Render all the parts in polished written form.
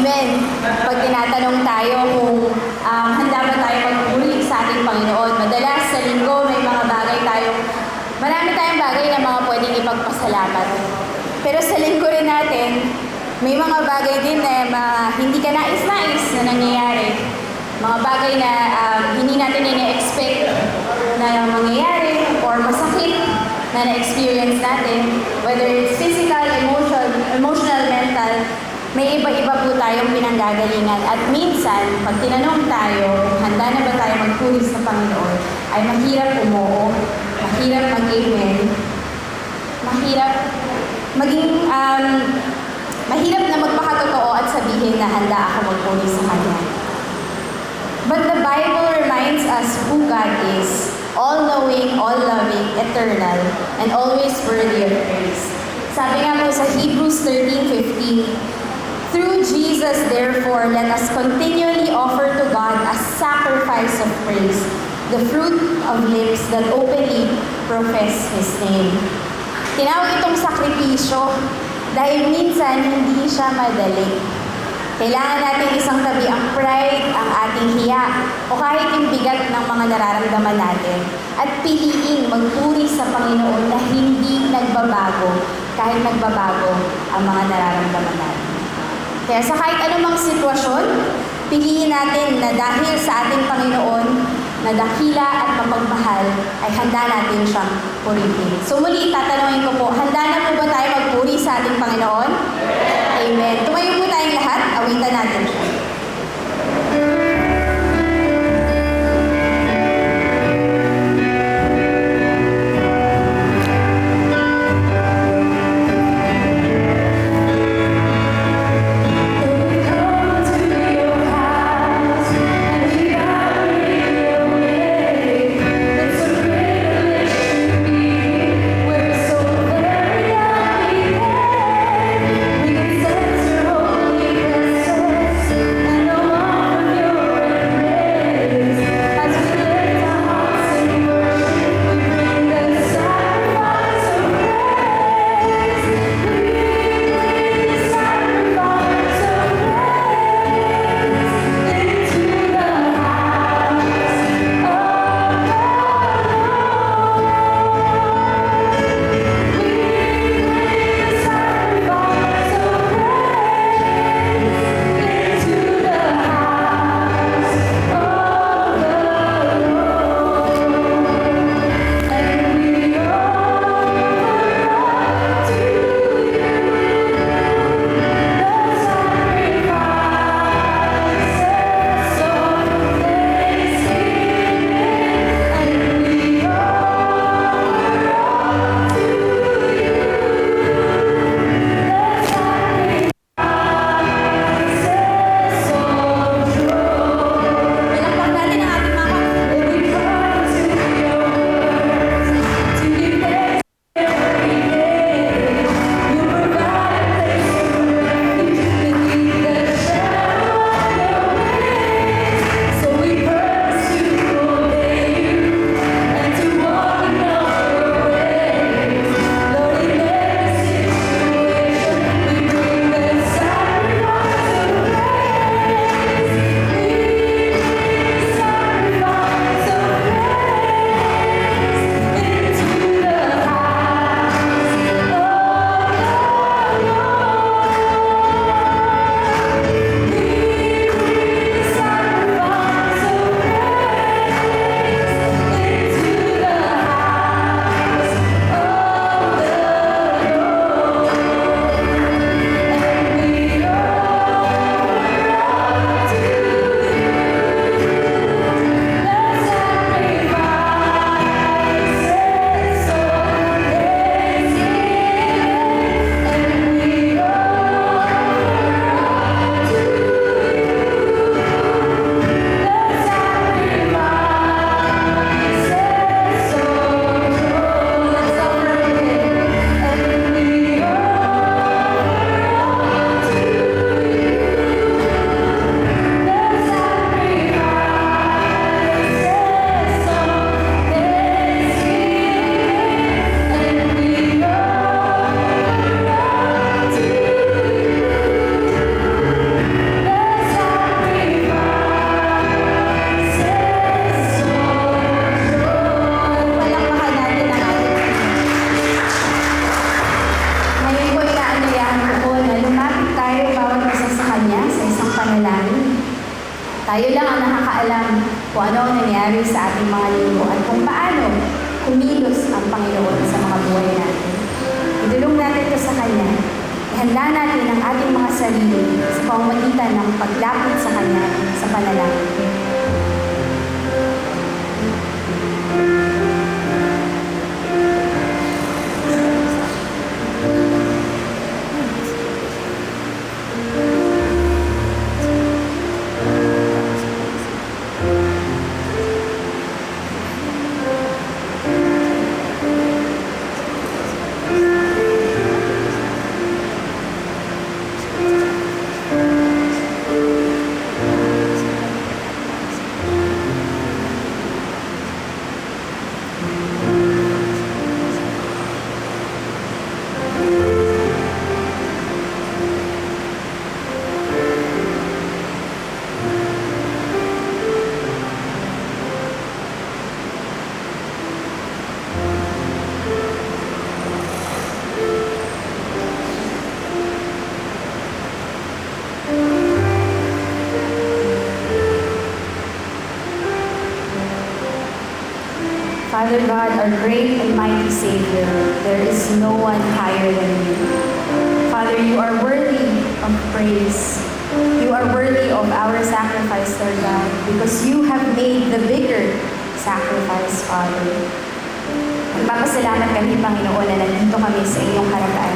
Amen. Pag tinatanong tayo kung handa ba tayo magmuli sa ating Panginoon, madalas sa linggo may mga bagay marami tayong bagay na mga pwedeng ipagpasalamat. Pero sa linggo rin natin, may mga bagay din na hindi ka nais-nais na nangyayari. Mga bagay na hindi natin ina-expect na mangyayari or masakit na na-experience natin. Whether it's physical, emotional, mental, may iba-iba po tayong pinanggagalingan. At minsan, pag tinanong tayo, handa na ba tayo magpuri sa Panginoon, ay mahirap umuo, mahirap mag-amen, mahirap mahirap na magpakatotoo at sabihin na handa ako magpuri sa Kanya. But the Bible reminds us who God is, all-knowing, all-loving, eternal, and always worthy of praise. Sabi nga po sa Hebrews 13:15, "Through Jesus, therefore, let us continually offer to God a sacrifice of praise, the fruit of lips that openly profess His name." Tinawag itong sakripisyo dahil minsan hindi siya madali. Kailangan natin isang tabi ang pride, ang ating hiya, o kahit yung bigat ng mga nararamdaman natin. At piliin magpuri sa Panginoon na hindi nagbabago kahit nagbabago ang mga nararamdaman natin. Kaya sa kahit anumang sitwasyon, piliin natin na dahil sa ating Panginoon na dakila at mapagmahal, ay handa natin siyang purihin. So muli, tatanungin ko po, handa na po ba tayo magpuri sa ating Panginoon? Amen. Tumayo po tayong lahat, awitan natin siya. We're so very happy that we can sense your Tayo lang ang nakakaalam kung ano ang nangyari sa ating mga linggo at kung paano kumilos ang Panginoon sa mga buhay natin. Idulong natin ito sa Kanya. Ihanda natin ang ating mga sarili sa pamamagitan ng paglapit sa Kanya sa panalangin. Father God, our great and mighty Savior, there is no one higher than you. Father, you are worthy of praise. You are worthy of our sacrifice, Lord God, because you have made the bigger sacrifice, Father. Nagpapasalamat kami, Panginoon, na nandito kami sa inyong harapan,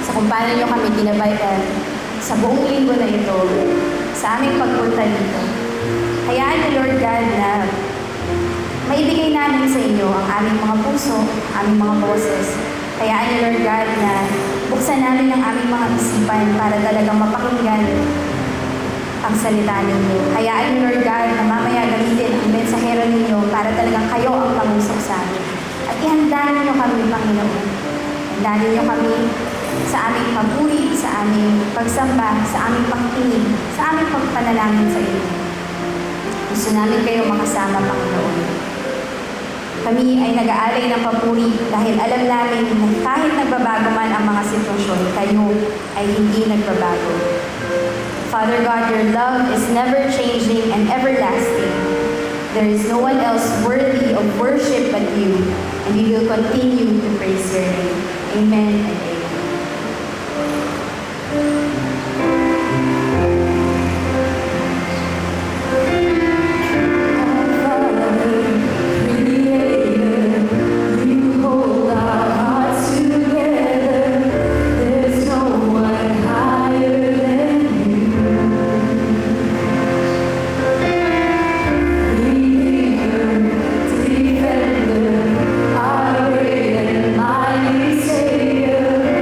sa kung paano niyo kami ginabayan sa buong linggo na ito, sa aming pagpunta dito. Hayaan niyo, Lord God, na maibigay namin sa inyo ang aming mga puso, aming mga boses. Hayaan niyo, Lord God, na buksan namin ang aming mga isipan para talagang mapakinggan ang salita ninyo. Hayaan niyo, Lord God, na mamaya gamitin ang mensahero ninyo para talagang kayo ang pangusok sa amin. At ihanda ninyo kami, Panginoon. Ihanda ninyo kami sa aming papuri, sa aming pagsamba, sa aming pagtingin, sa aming pagpanalangin sa inyo. Gusto namin kayo makasama, Panginoon. Kami ay nag-aalay ng papuri dahil alam namin na kahit nagbabago man ang mga sitwasyon, kayo ay hindi nagbabago. Father God, your love is never changing and everlasting. There is no one else worthy of worship but you, and we will continue to praise your name. Amen and amen. Savior,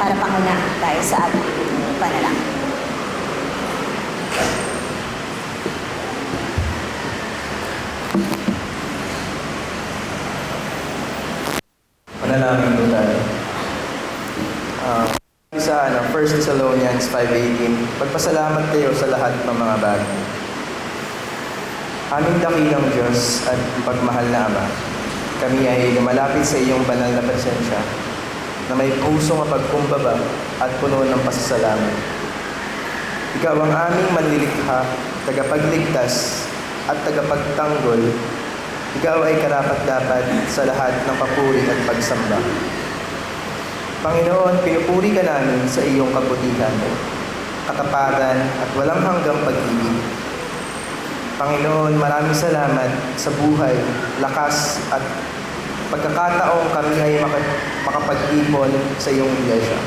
harapan ko na tayo sa ating panalangin. Panalangin po tayo. Sa 1 Thessalonians 5:18, pagpasalamat kayo sa lahat ng mga bagay. Aming dakilang Diyos at pagmahal na Ama, kami ay lumalapit sa iyong banal na presensya na may pusong pagkumbaba at puno ng pasasalamat. Ikaw ang aming manlilikha, tagapagligtas at tagapagtanggol. Ikaw ay karapat-dapat sa lahat ng papuri at pagsamba. Panginoon, pinupuri ka namin sa iyong kabutihan, katapatan at walang hanggang pag-ibig. Panginoon, maraming salamat sa buhay, lakas at pagkakataong kami ay makapag-ipon sa iyong iglesia.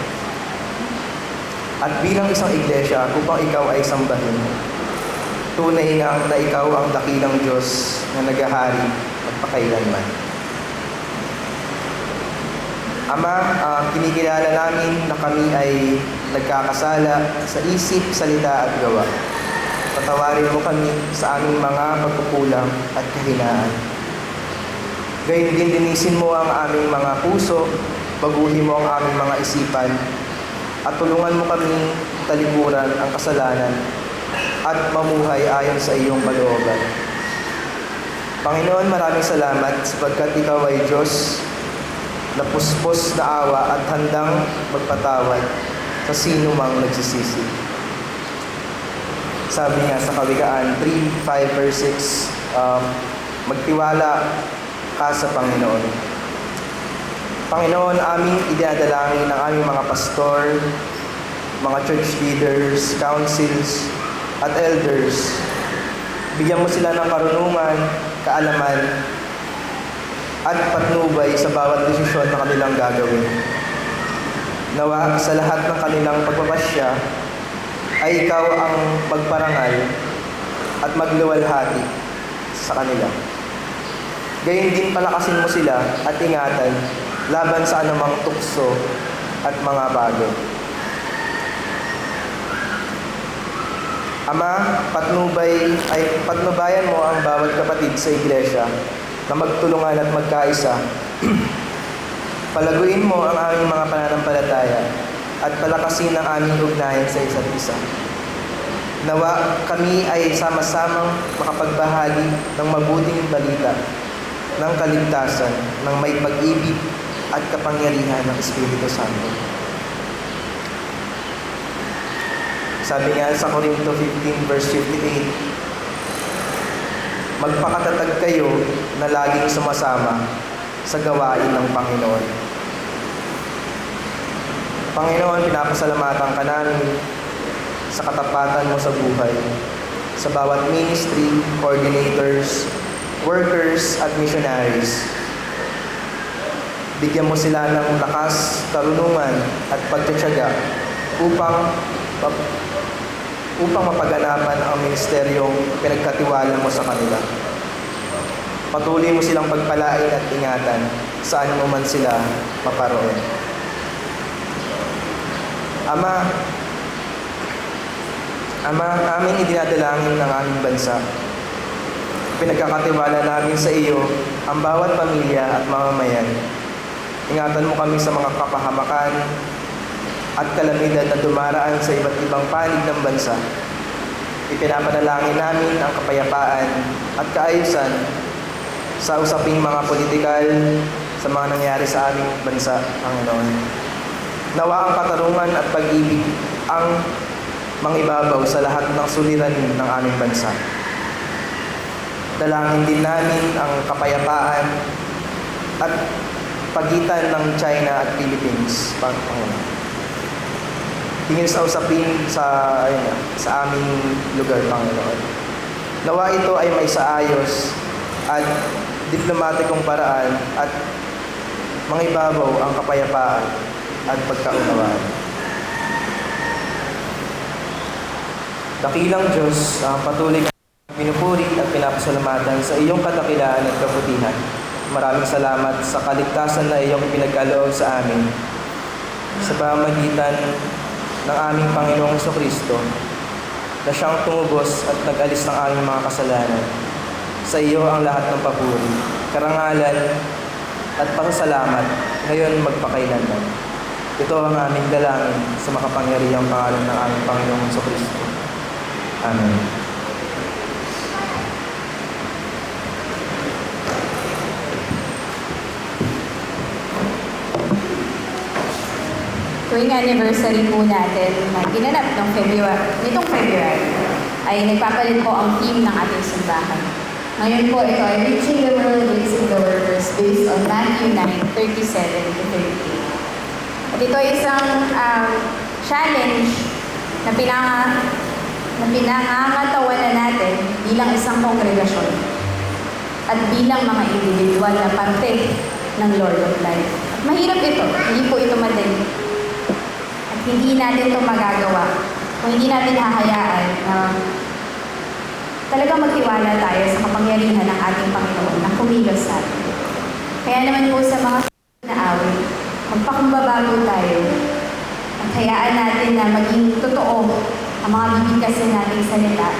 At bilang isang iglesia, upang ikaw ay sambahin, tunay nga na ikaw ang dakilang Diyos na naghahari at pakailanman. Ama, kinikilala namin na kami ay nagkakasala sa isip, salita at gawa. Patawarin mo kami sa aming mga pagkukulang at kahinaan. Gayun din linisin mo ang aming mga puso, baguhin mo ang aming mga isipan, at tulungan mo kami talikuran ang kasalanan at mamuhay ayon sa iyong kalooban. Panginoon, maraming salamat sapagkat ikaw ay Diyos na puspos na awa at handang magpatawad sa sino mang nagsisisi. Sabi nga sa Kawikaan 3:5-6, magtiwala ka sa Panginoon. Panginoon, aming idinadalangin ng aming mga pastor, mga church leaders, councils, at elders. Bigyan mo sila ng karunungan, kaalaman, at patnubay sa bawat desisyon na kanilang gagawin. Nawa sa lahat ng kanilang pagpapasya ay ikaw ang magparangal at magluwalhati sa kanila. Gayun din palakasin mo sila at ingatan laban sa anumang tukso at mga bago. Ama, patnubayan mo ang bawat kapatid sa iglesia na magtulungan at magkaisa. Palaguin mo ang aming mga pananampalataya at palakasin ang aming ugnayan sa isa't isa. Nawa kami ay sama-samang makapagbahagi ng mabuting balita ng kaligtasan ng may pag-ibig at kapangyarihan ng Espiritu Santo. Sabi nga sa Corinto 15:58, magpakatatag kayo na laging sumasama sa gawain ng Panginoon. Panginoon, pinapasalamatan ka namin sa katapatan mo sa buhay, sa bawat ministry, coordinators, workers at missionaries. Bigyan mo sila ng lakas, karunungan at pagtitiyaga upang mapaganapan ang ministeryong pinagkatiwala mo sa kanila. Patuloy mo silang pagpalain at ingatan saan mo man sila maparoon. Ama, aming idinadalangin ng aming bansa. Pinagkakatiwala namin sa iyo ang bawat pamilya at mamamayan. Ingatan mo kami sa mga kapahamakan at kalamidad na dumaraan sa iba't ibang panig ng bansa. Ipinapanalangin namin ang kapayapaan at kaayusan sa usaping mga politikal sa mga nangyari sa aming bansa, Panginoon. Nawa ang katarungan at pag-ibig ang mangibabaw sa lahat ng suliranin ng aming bansa. Dalangin din namin ang kapayapaan at pagitan ng China at Philippines, Panginoon. Tingin sa usapin sa aming lugar, Panginoon. Nawa ito ay may saayos at diplomatikong paraan at mangibabaw ang kapayapaan at pagkaunawaan. Dakilang Diyos, patuloy ka pinupuri at pinapasalamatan sa iyong kadakilaan at kabutihan. Maraming salamat sa kaligtasan na iyong pinagkaloob sa amin. sa pamamagitan ng aming Panginoong Hesukristo na siyang tumubos at nag-alis ng aming mga kasalanan. Sa iyo ang lahat ng papuri, karangalan at pasasalamat ngayon magpakailanman. Ito ang aming dalangin sa makapangyarihang pangalan ng aming Panginoong Hesukristo. Amen. Tuwing anniversary po natin na ginanap nitong February, ay nagpapalit po ang theme ng ating simbahan. Ngayon po ito ay Reaching the World, Raising the Workers based on Matthew 9:37-38. At ito ay isang challenge na pinangangatawanan natin bilang isang kongregasyon at bilang mga individual na parte ng Lord of Life. At mahirap ito, hindi po ito madali. At hindi natin ito magagawa kung hindi natin hahayaan na talagang magtiwala tayo sa kapangyarihan ng ating Panginoon na kumilos sa atin. Kaya naman po sa mga na awit, magpakumbaba po tayo at hayaan natin na maging totoo ang mga bibigkasin nating salita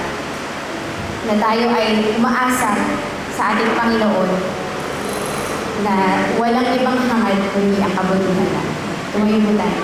na tayo ay umaasa sa ating Panginoon na walang ibang hangad kundi ang kabutihan lang. Tumayo po tayo.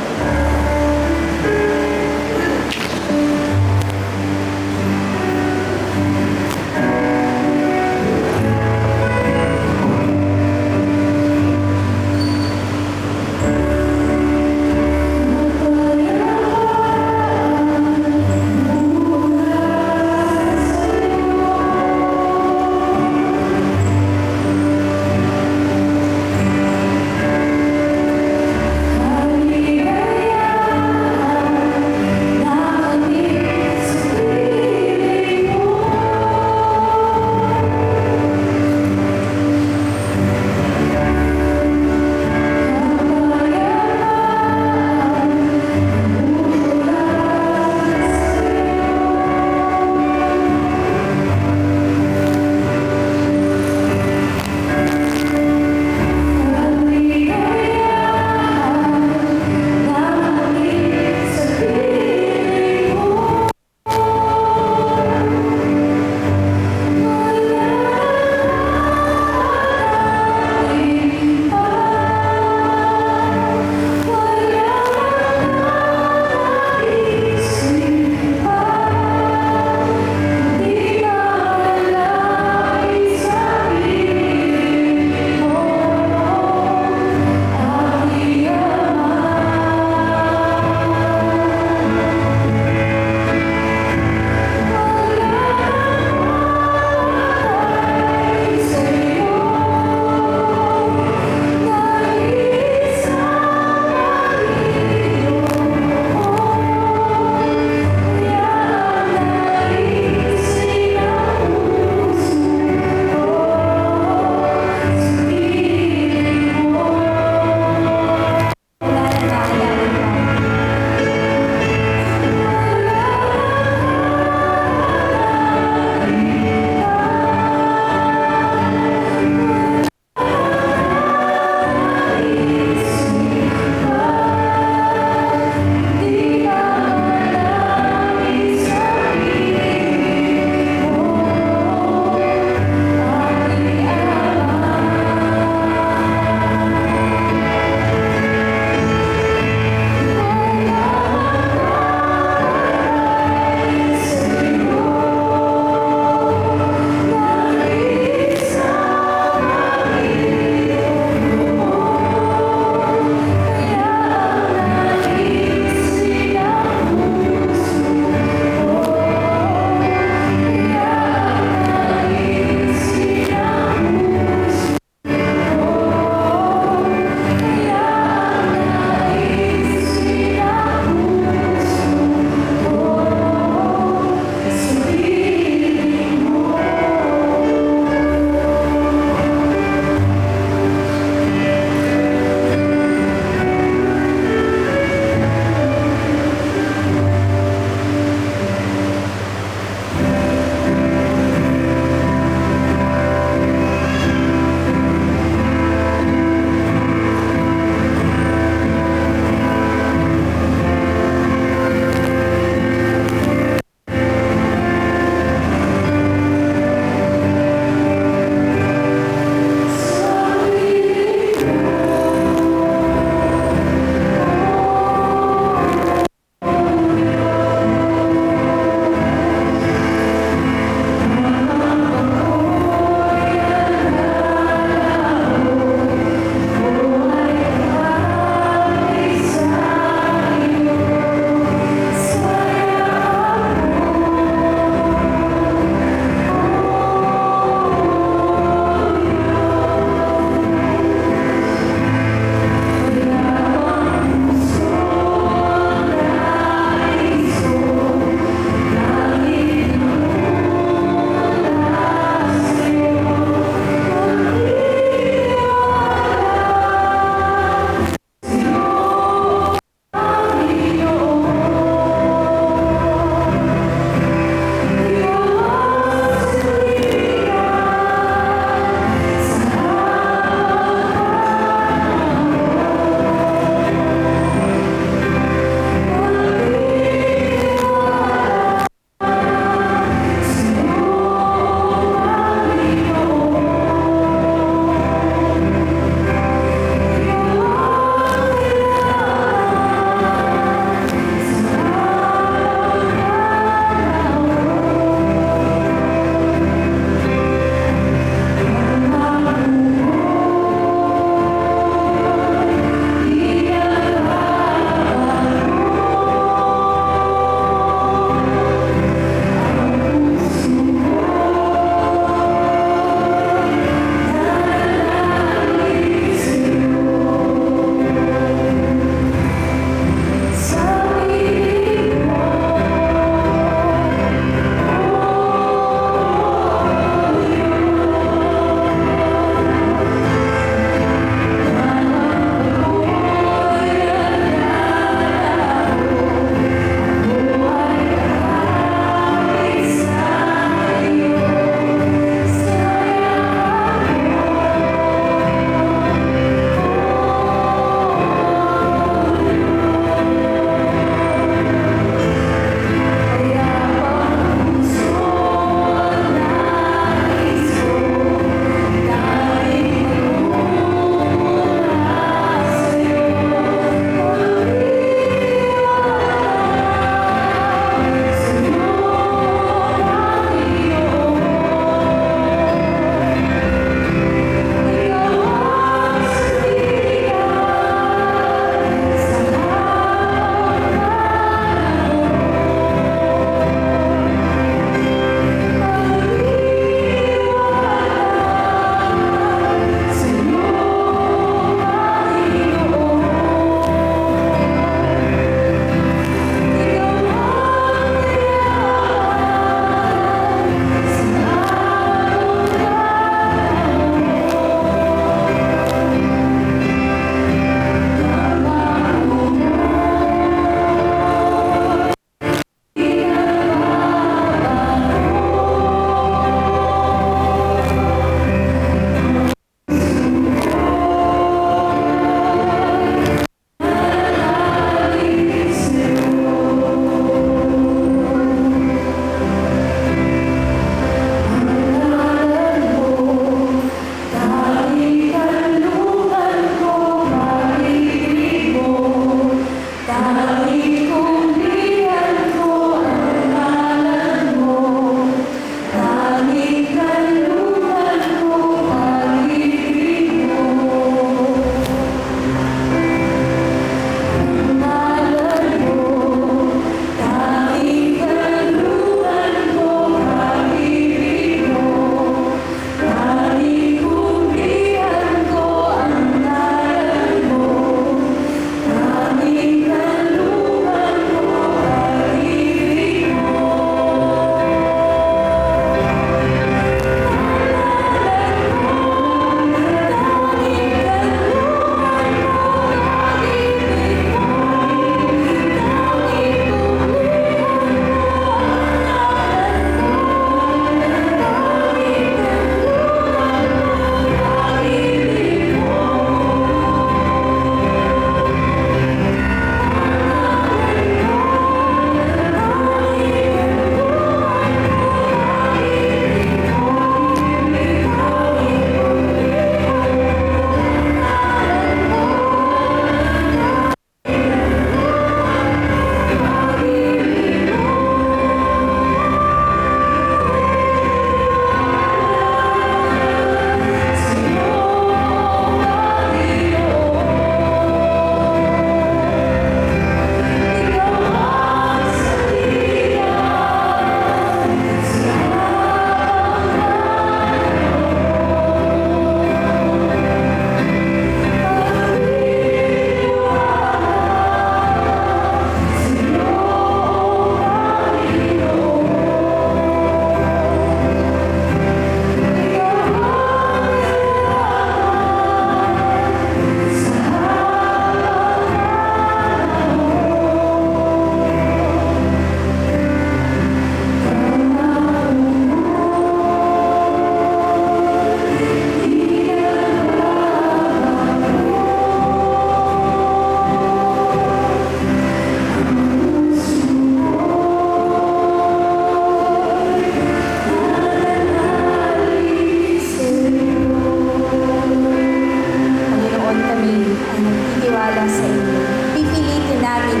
inyo. Pipilitin namin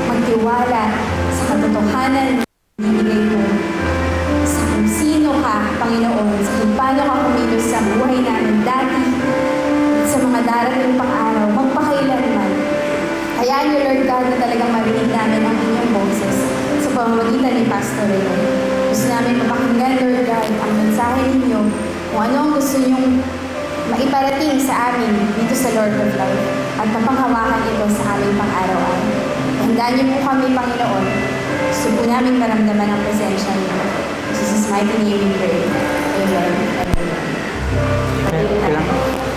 magtiwala sa katotohanan na binigay mo sa kung sino ka, Panginoon, sa kung paano ka kumilos sa buhay namin dati at sa mga darating pang araw, magpakailanman. Hayaan niyo, Lord God, na talagang marinig namin ang inyong boses sa pamamagitan ni Pastor Rene. Gusto namin mapakinggan, Lord God, ang mensahe ninyo kung ano ang gusto niyong maiparating sa amin dito sa Lord of Life at mapanghawakan ito sa aming pang-araw-araw. Handaan niyo po kami, Panginoon. Gusto po namin maramdaman ang presensya niyo. In Jesus' mighty name we pray. Amen.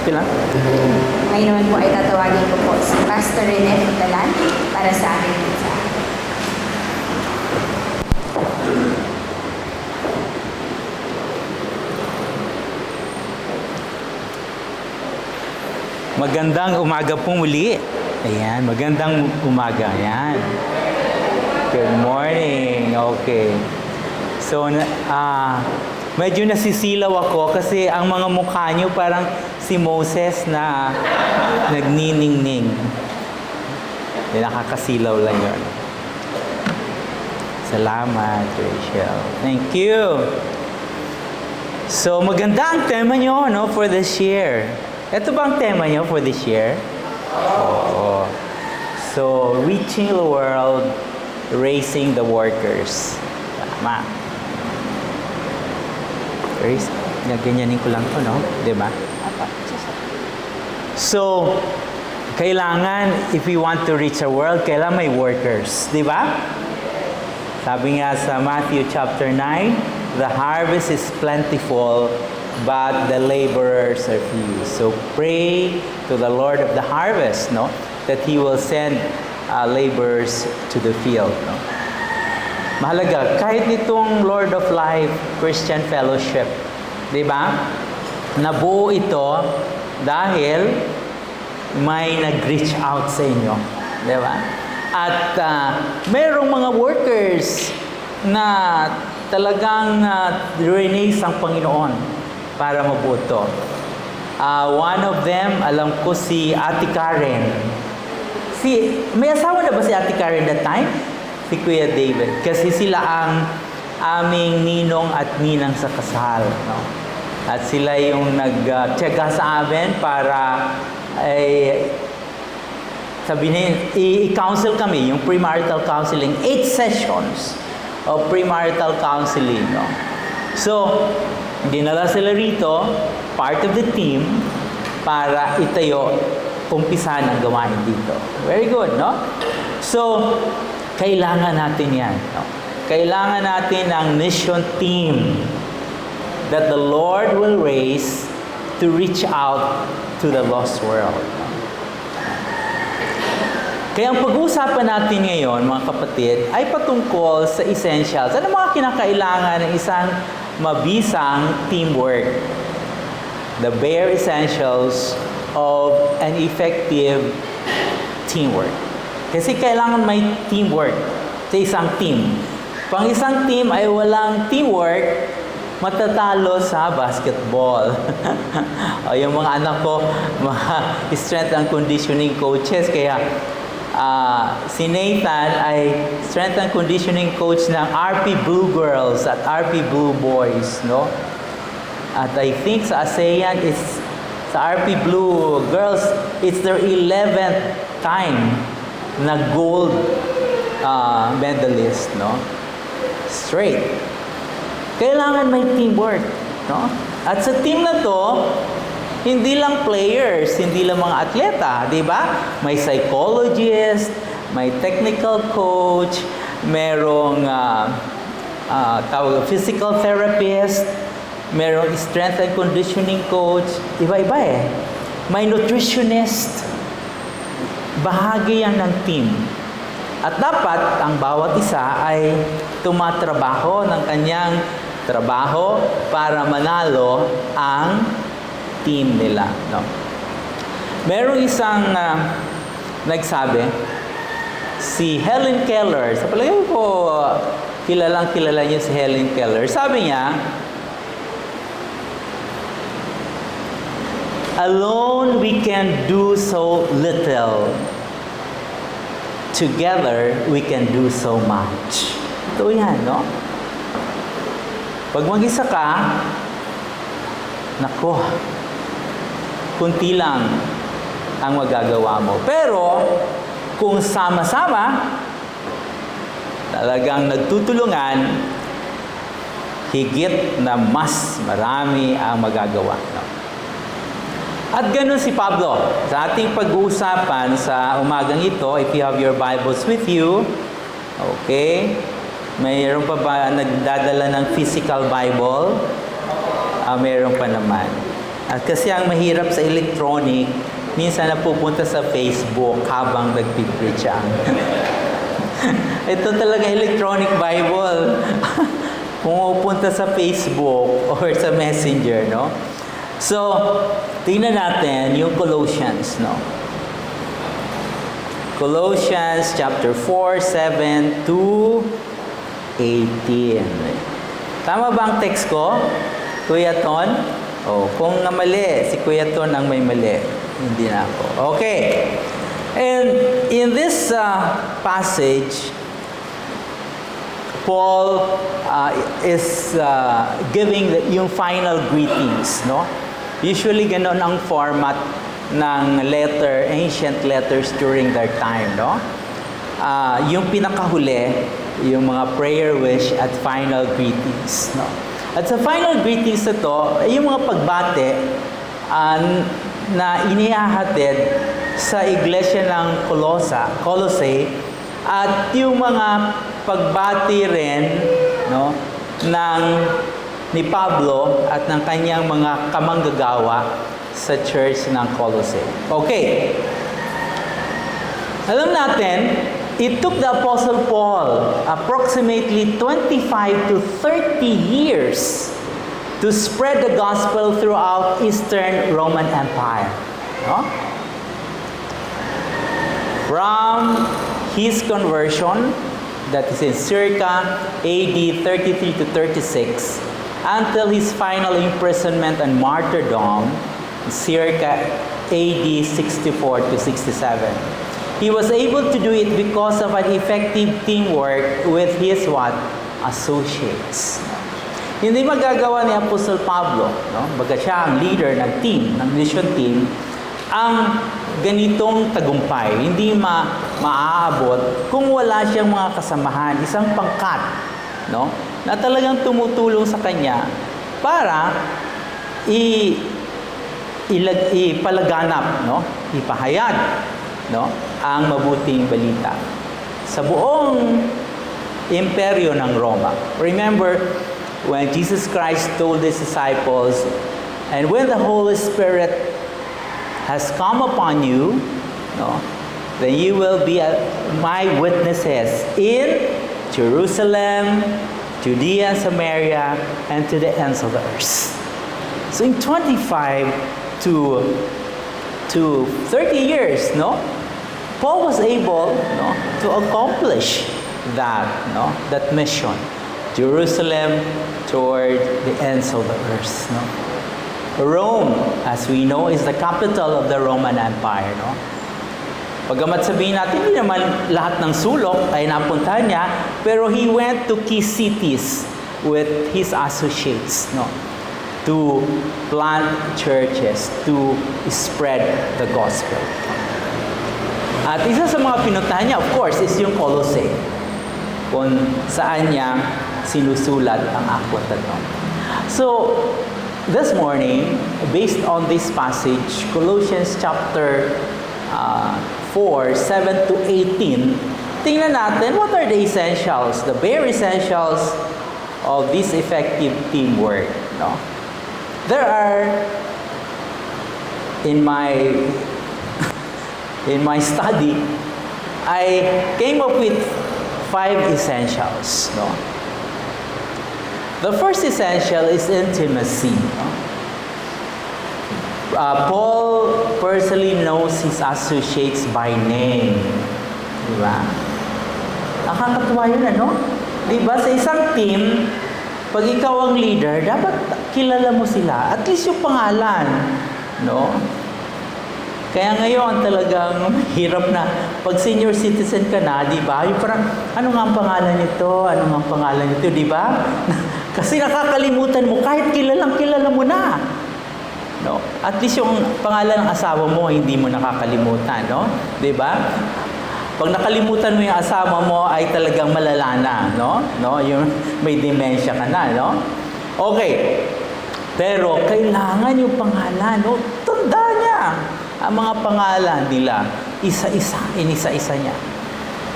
Pilang? Ngayon po ay tatawagin ko po si Pastor Rene Futalan para sa aming mensahe. Magandang umaga po muli. Ayan, magandang umaga. Ayan. Good morning. Okay. So, medyo nasisilaw ako kasi ang mga mukha nyo parang si Moses na nagniningning. Nakakasilaw lang yun. Salamat, Rachel. Thank you. So, maganda ang tema nyo, no, for this year. Ito ba ang tema nyo for this year? Oo. So, reaching the world, raising the workers. Tama. Ganyanin ko lang to, no? Diba? So, kailangan, if we want to reach the world, kailangan may workers. Diba? Sabi nga sa Matthew chapter 9, the harvest is plentiful, but the laborers are few. So pray to the Lord of the harvest, no, that He will send laborers to the field. No? Mahalaga, kahit nitong Lord of Life Christian Fellowship, di ba? Nabuo ito dahil may nag-reach out sa inyo, di ba? At mayroong mga workers na talagang release ang Panginoon para mabuto. One of them, alam ko si Ate Karen. May asawa na ba si Ate Karen that time? Si Kuya David. Kasi sila ang aming ninong at ninang sa kasal. No? At sila yung nag-tiyaga sa amin para i-counsel kami, yung premarital counseling, 8 sessions of premarital counseling. No? So, dinala sila rito, part of the team, para itayo, umpisan ang gawain dito. Very good, no? So, kailangan natin yan. No? Kailangan natin ang mission team that the Lord will raise to reach out to the lost world. Kaya ang pag-uusapan natin ngayon, mga kapatid, ay patungkol sa essentials. Ano mga kinakailangan ng isang mabisang teamwork? The bare essentials of an effective teamwork. Kasi kailangan may teamwork sa isang team. Pang isang team ay walang teamwork, matatalo sa basketball. O, yung mga anak ko, mga strength and conditioning coaches, kaya si Nathan ay strength and conditioning coach ng RP Blue Girls at RP Blue Boys, no? At I think sa ASEAN is sa RP Blue Girls, it's their 11th time na gold medalist, no? Straight. Kailangan may teamwork, no? At sa team na to, hindi lang players, hindi lang mga atleta, di ba? May psychologist, may technical coach, merong physical therapist, merong strength and conditioning coach, iba-iba eh. May nutritionist, bahagi yan ng team. At dapat ang bawat isa ay tumatrabaho ng kanyang trabaho para manalo ang team nila, no? Merong isang nagsabi, si Helen Keller. Sa palagay ko, kilala niyo si Helen Keller. Sabi niya, alone we can do so little, together, we can do so much. Ito yan, no? Pag mag-isa ka, nako, kunti lang ang magagawa mo. Pero, kung sama-sama, talagang nagtutulungan, higit na mas marami ang magagawa. No? At ganun si Pablo. Sa ating pag-uusapan sa umagang ito, if you have your Bibles with you, okay, mayroon pa ba nagdadala ng physical Bible? Mayroon pa naman. At kasi ang mahirap sa electronic, minsan napupunta sa Facebook habang nagpipreach ang. Ito talaga electronic Bible. Pumupunta sa Facebook or sa Messenger, no? So, tingnan natin yung Colossians, no? Colossians chapter 4, 7 to 18. Tama ba ang text ko, Kuya Ton? Oh, kung mali, si Kuya Ton ang may mali. Hindi na ako. Okay. And in this passage, Paul is giving yung final greetings, no? Usually, ganon ang format ng letter, ancient letters during their time, no? Yung pinakahuli, yung mga prayer wish at final greetings, no? At sa final greetings na to, yung mga pagbate na inihahatid sa iglesia ng Colossae at yung mga pagbati rin, no, ni Pablo at ng kanyang mga kamanggagawa sa church ng Colossae. Okay. Alam natin, it took the Apostle Paul approximately 25 to 30 years to spread the gospel throughout Eastern Roman Empire. No? From his conversion, that is in circa AD 33 to 36, until his final imprisonment and martyrdom, circa AD 64 to 67. He was able to do it because of an effective teamwork with his what? Associates. Hindi magagawa ni Apostle Pablo, no? Baga siya ang leader ng team, ng mission team, ang ganitong tagumpay. Hindi maaabot kung wala siyang mga kasamahan, isang pangkat, no? Na talagang tumutulong sa kanya para ipalaganap, no? Ipahayag, no? Ang mabuting balita sa buong imperyo ng Roma. Remember when Jesus Christ told his disciples, and when the Holy Spirit has come upon you, no, then you will be my witnesses in Jerusalem, Judea, Samaria, and to the ends of the earth. So in 25 to 30 years, no, Paul was able, no, to accomplish that, no, that mission. Jerusalem toward the ends of the earth, no. Rome, as we know, is the capital of the Roman Empire, no. Pagamat sabihin natin, hindi naman lahat ng sulok ay napuntahan niya, pero he went to key cities with his associates, no, to plant churches, to spread the gospel. At isa sa mga pinuntahan niya, of course, is yung Colossae, kung saan niya sinusulat ang akwat na ito. So, this morning, based on this passage, Colossians chapter 4, 7 to 18, tingnan natin what are the essentials, the bare essentials of this effective teamwork. No? There are, in my study, I came up with 5 essentials. No? The first essential is intimacy. No? Paul personally knows his associates by name. Diba? Nakakatuwa yun, ano? Diba? Sa isang team, pag ikaw ang leader, dapat kilala mo sila. At least yung pangalan. No? Kaya ngayon talagang hirap na pag senior citizen ka na, di ba? Yung parang, ano nga ang pangalan nito? Ano nga ang pangalan nito? Di ba? Kasi nakakalimutan mo, kahit kilala mo na. No? At least yung pangalan ng asawa mo, hindi mo nakakalimutan, no? Di ba? Pag nakalimutan mo yung asawa mo, ay talagang malala na, no? No? Yung may dementia ka na, no? Okay. Pero kailangan yung pangalan, no? Tanda niya. Ang mga pangalan nila, isa-isa, inisa-isa niya.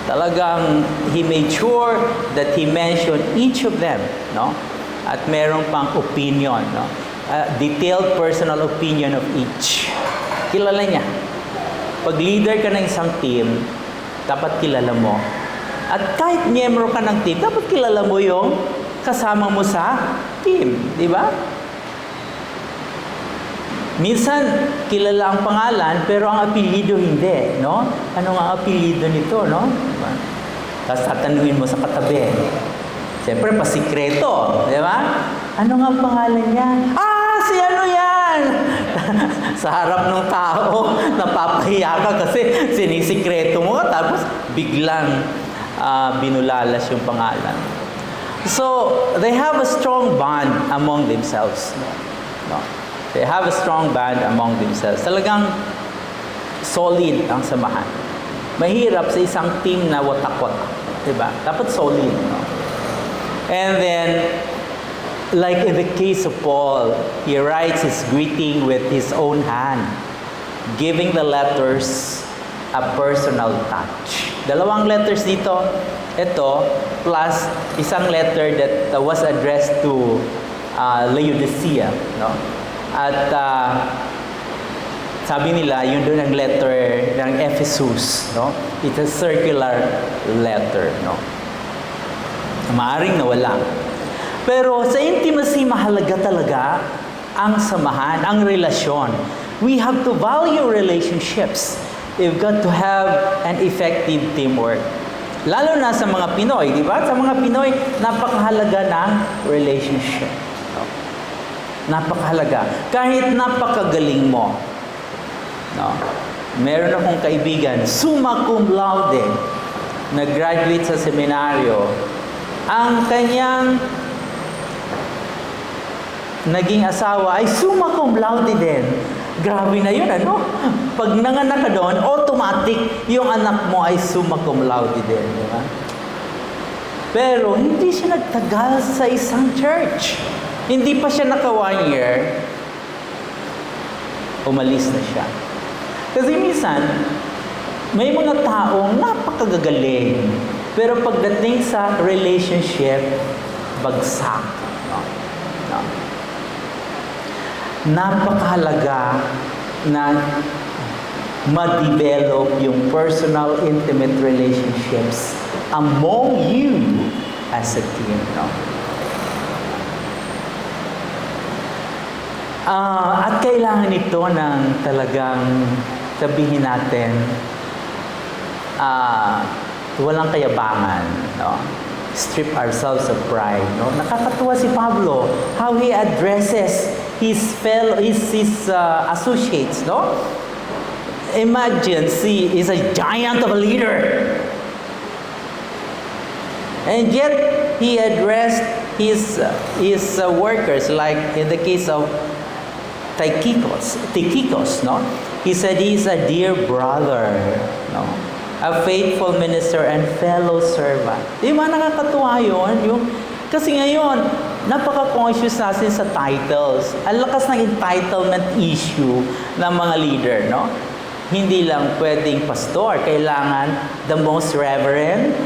Talagang he made sure that he mentioned each of them, no? At meron pang opinion, no? Detailed personal opinion of each. Kilala niya. Pag leader ka ng isang team, dapat kilala mo. At kahit miyembro ka ng team, dapat kilala mo yung kasama mo sa team. Di ba? Minsan, kilala ang pangalan, pero ang apelyido hindi. No? Ano nga ang apelyido nito? No? Diba? Tapos tatanungin mo sa katabi. Siyempre, pasikreto. Di ba? Ano nga ang pangalan niya? Si ano yan? Sa harap ng tao, napapahiya ka kasi sinisikreto mo, tapos biglang binulalas yung pangalan. So, they have a strong bond among themselves. No? They have a strong bond among themselves. Talagang solid ang samahan. Mahirap sa isang team na watakot. Diba? Dapat solid. No? And then, like in the case of Paul, he writes his greeting with his own hand, giving the letters a personal touch. Dalawang letters dito, ito, plus isang letter that was addressed to Laodicea. No? At sabi nila, yun doon ang letter ng Ephesus. No? It's a circular letter. No? Maaring nawala. Pero sa intimacy, mahalaga talaga ang samahan, ang relasyon. We have to value relationships. We've got to have an effective teamwork. Lalo na sa mga Pinoy, di ba? Sa mga Pinoy, napakahalaga ng relationship. No? Napakahalaga. Kahit napakagaling mo. No? Meron akong kaibigan, summa cum laude, nag-graduate sa seminaryo. Ang kanyang naging asawa ay summa cum laude din. Grabe na yun, ano? Pag nanganak ka doon, automatic yung anak mo ay summa cum laude din. Di ba? Pero hindi siya nagtagal sa isang church. Hindi pa siya naka 1 year, umalis na siya. Kasi minsan, may mga taong napakagagaling. Pero pagdating sa relationship, bagsak. No? No? Napakahalaga na ma-develop yung personal, intimate relationships among you as a team. No? At kailangan ito ng talagang sabihin natin, walang kayabangan. No? Strip ourselves of pride. No? Nakakatuwa si Pablo, how he addresses his associates. No? Imagine, he's a giant of a leader. And yet, he addressed his workers, like in the case of Tychicus, no? He said he's a dear brother, no? A faithful minister and fellow servant. Di ba nakakatuwa yun? Kasi ngayon, napaka-conscious natin sa titles. Ang lakas ng entitlement issue ng mga leader, no? Hindi lang pwedeng pastor. Kailangan the most reverend,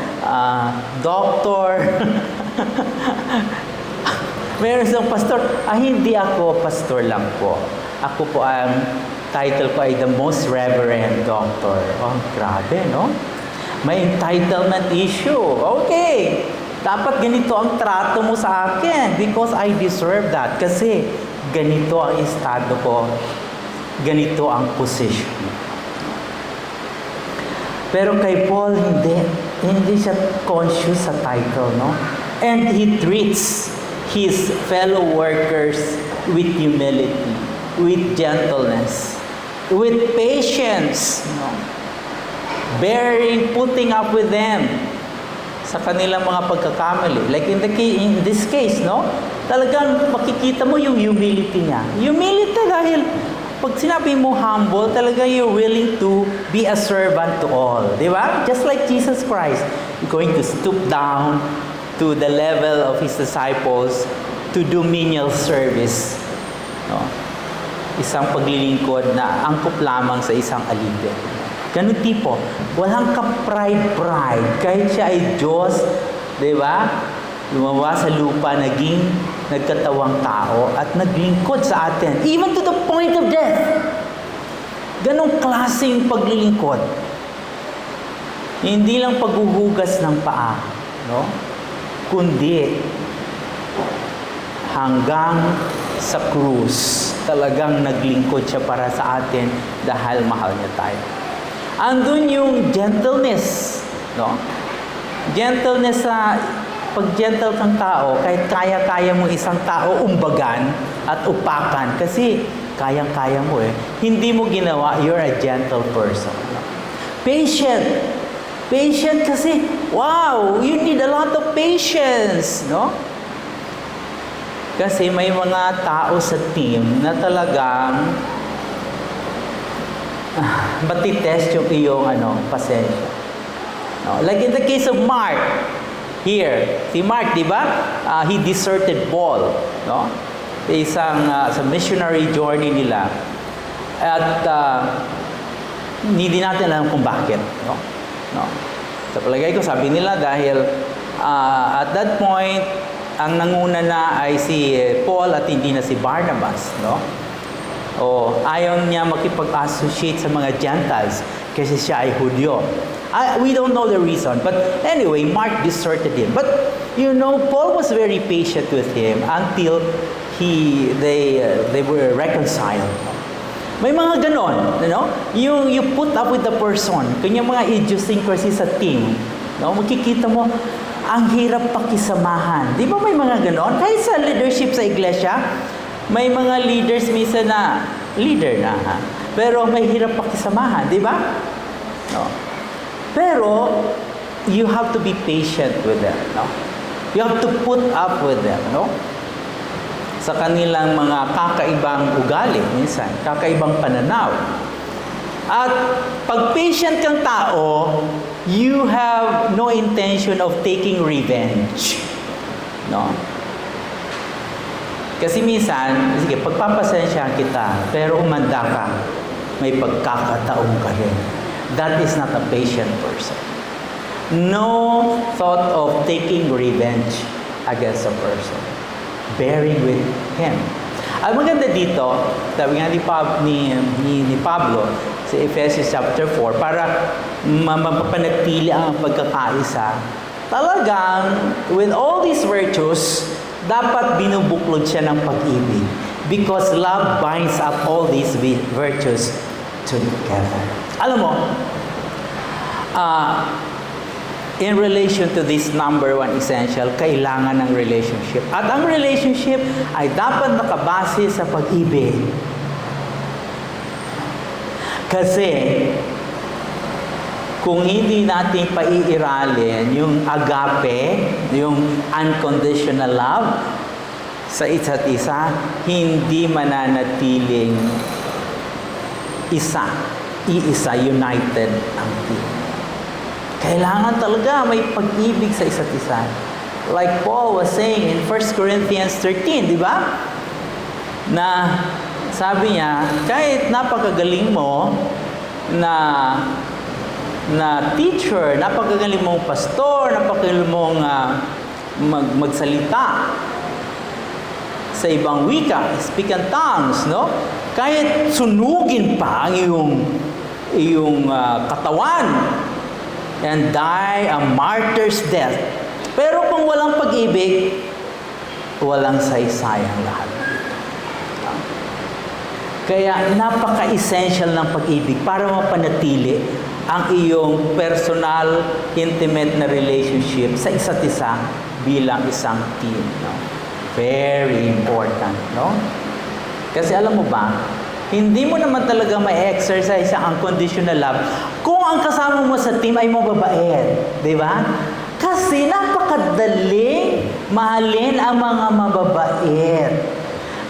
doctor. Meron isang pastor, hindi ako pastor lang po. Ako po ang title ko ay the most reverend doctor. Oh, grabe, no? May entitlement issue. Okay. Dapat ganito ang trato mo sa akin because I deserve that. Kasi ganito ang estado ko. Ganito ang position. Pero kay Paul, hindi siya conscious sa title, no? And he treats his fellow workers with humility, with gentleness. with patience, no? Bearing, putting up with them sa kanilang mga pagkakamali. Like in this case, no? Talagang makikita mo yung humility niya. Humility dahil pag sinabi mo humble, talaga you're willing to be a servant to all. Di ba? Just like Jesus Christ, going to stoop down to the level of His disciples to do menial service. No? Isang paglilingkod na angkop lamang sa isang alipin. Ganun tipo. Walang ka-pride. Kahit siya ay Diyos, di ba? Lumawa sa lupa, nagkatawang tao at naglingkod sa atin. Even to the point of death. Ganong klaseng paglilingkod. Hindi lang paghuhugas ng paa, no? Kundi hanggang sa krus, talagang naglingkod siya para sa atin dahil mahal niya tayo. Andun yung gentleness, no? Gentleness sa pag gentle kang tao, kahit kaya-kaya mo isang tao umbagan at upakan kasi kayang-kaya mo eh. Hindi mo ginawa, you're a gentle person. Patient. Patient kasi, wow, you need a lot of patience, no? Kasi may mga tao sa team na talagang matitest yung iyong pasensya. No? Like in the case of Mark, here, si Mark, di ba? He deserted Paul, no? Isang sa missionary journey nila. At hindi natin alam kung bakit, no? No. Sa palagay ko, sabi nila dahil at that point, ang nanguna na ay si Paul at hindi na si Barnabas, no? O ayaw niya makipag-associate sa mga Gentiles kasi siya ay Hudyo. We don't know the reason, but anyway, Mark deserted him. But you know, Paul was very patient with him until they were reconciled. May mga ganon, you know? You put up with the person. Kanya mga idiosyncrasy sa team, no? Makikita mo, ang hirap pakisamahan. Di ba may mga ganon? Kahit sa leadership sa iglesia, may mga leaders minsan na, leader na, ha? Pero may hirap pakisamahan, di ba? No? Pero, you have to be patient with them, no? You have to put up with them, no? Sa kanilang mga kakaibang ugali, minsan, kakaibang pananaw. At pag patient kang tao, you have no intention of taking revenge. No? Kasi minsan, sige, pagpapasensya kita, pero umanda ka, may pagkakataon ka rin. That is not a patient person. No thought of taking revenge against a person. Bearing with him. Ang maganda dito, sabi nga ni Pablo sa Ephesians chapter 4, para mapapanatili ang pagkakaisa, talagang with all these virtues, dapat binubuklod siya ng pag-ibig. Because love binds up all these virtues together. Alam mo, in relation to this number one essential, kailangan ng relationship. At ang relationship ay dapat nakabase sa pag-ibig. Kasi, kung hindi natin paiiralin yung agape, yung unconditional love sa isa't isa, hindi mananatiling iisa, united ang team. Kailangan talaga may pag-ibig sa isa't isa. Like Paul was saying in 1 Corinthians 13, di ba? Na sabi niya, kahit napakagaling mo na teacher, napakagaling mong pastor, napakagaling mong magsalita sa ibang wika, speak in tongues, no? Kahit sunugin pa ang iyong katawan, and die a martyr's death. Pero kung walang pag-ibig, walang saysayang lahat. Kaya napaka-essential ng pag-ibig para mapanatili ang iyong personal, intimate na relationship sa isa't isa bilang isang team. No? Very important. No? Kasi alam mo ba, hindi mo naman talaga ma-exercise ang unconditional love kung ang kasama mo sa team ay mababait. Di ba? Kasi napakadaling mahalin ang mga mababait.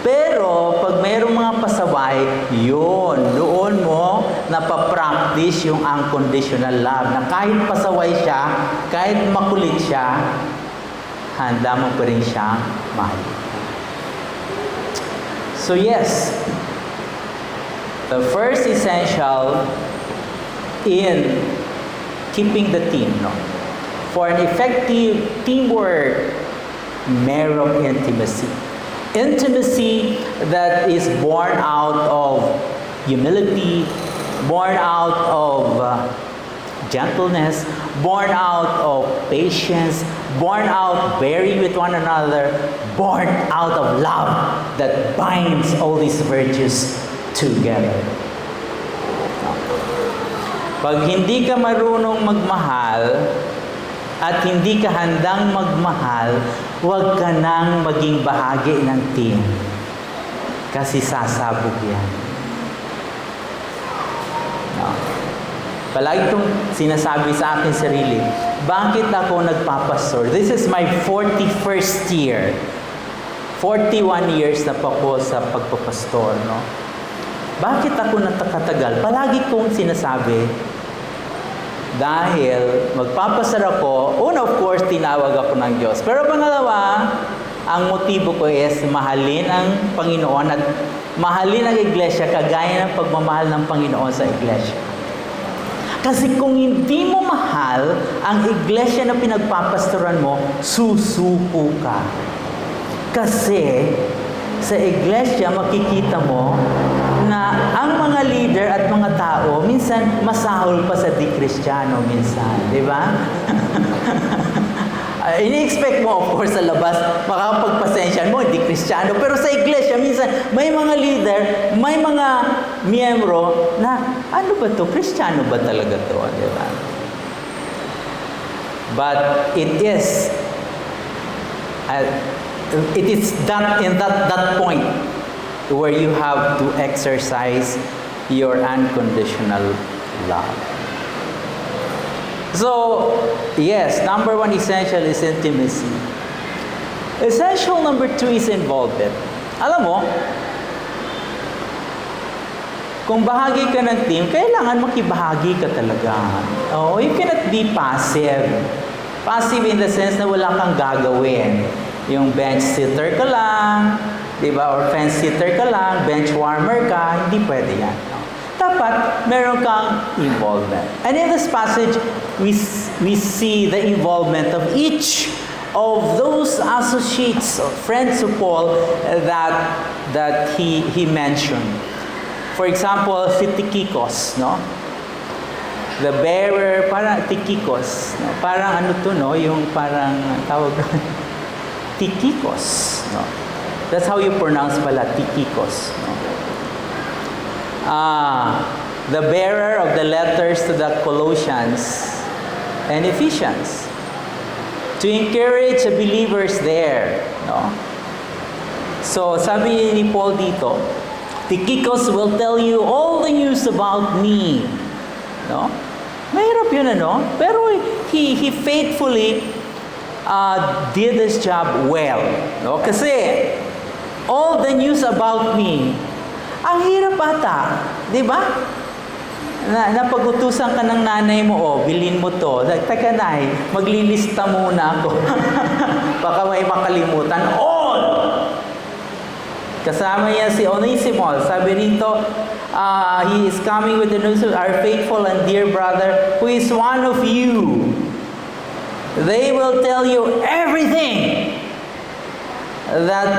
Pero, pag mayroong mga pasaway, doon mo napapractice yung unconditional love. Na kahit pasaway siya, kahit makulit siya, handa mo pa rin siyang mahalin. So yes, the first essential in keeping the team, for an effective teamwork, merong intimacy. Intimacy that is born out of humility, born out of gentleness, born out of patience, born out bearing with one another, born out of love that binds all these virtues together. Pag hindi ka marunong magmahal at hindi ka handang magmahal, huwag ka nang maging bahagi ng team. Kasi sasabog yan. Palagi itong sinasabi sa akin sarili, bakit ako nagpapastor? This is my 41st year. 41 years na po ako sa pagpapastor, Bakit ako natakatagal? Palagi kong sinasabi, dahil magpapasar ako, una of course, tinawag ako ng Diyos. Pero pangalawa, ang motibo ko is mahalin ang Panginoon at mahalin ang iglesia kagaya ng pagmamahal ng Panginoon sa iglesia. Kasi kung hindi mo mahal ang iglesia na pinagpapastoran mo, susuko ka. Kasi sa iglesia makikita mo na ang mga leader at mga tao minsan masahol pa sa di-Kristiyano minsan, di ba? Ini-expect mo, of course, sa labas, makakapagpasensya mo, hindi Kristiyano. Pero sa iglesia, minsan, may mga leader, may mga miyembro na, ano ba to? Kristiyano ba talaga to? Di ba? But it is that in that point where you have to exercise your unconditional love. So, yes, number one essential is intimacy. Essential number two is involvement. Alam mo, kung bahagi ka ng team, kailangan makibahagi ka talaga. Oh, you cannot be passive. Passive in the sense na wala kang gagawin. Yung bench sitter ka lang, di ba? Or fence sitter ka lang, bench warmer ka, hindi pwede yan. Dapat meron kang involvement. And in this passage, we see the involvement of each of those associates or friends of Paul that he mentioned. For example, si Tychicus, the bearer, parang Tychicus, parang ano to, yung parang tawag Tychicus, That's how you pronounce pala, Tychicus, the bearer of the letters to the Colossians and Ephesians, to encourage the believers there, So, sabi ni Paul dito, Tychicus will tell you all the news about me, Mahirap yun, Pero he faithfully did this job well, Kasi all the news about me, ang hirap ata, di ba? Napag-utusan ka ng nanay mo, bilhin mo to. Teka nay, maglilista muna ako. Baka may makalimutan. All! Kasama niya si Onesimus. Sabi rito, he is coming with the news of our faithful and dear brother who is one of you. They will tell you everything that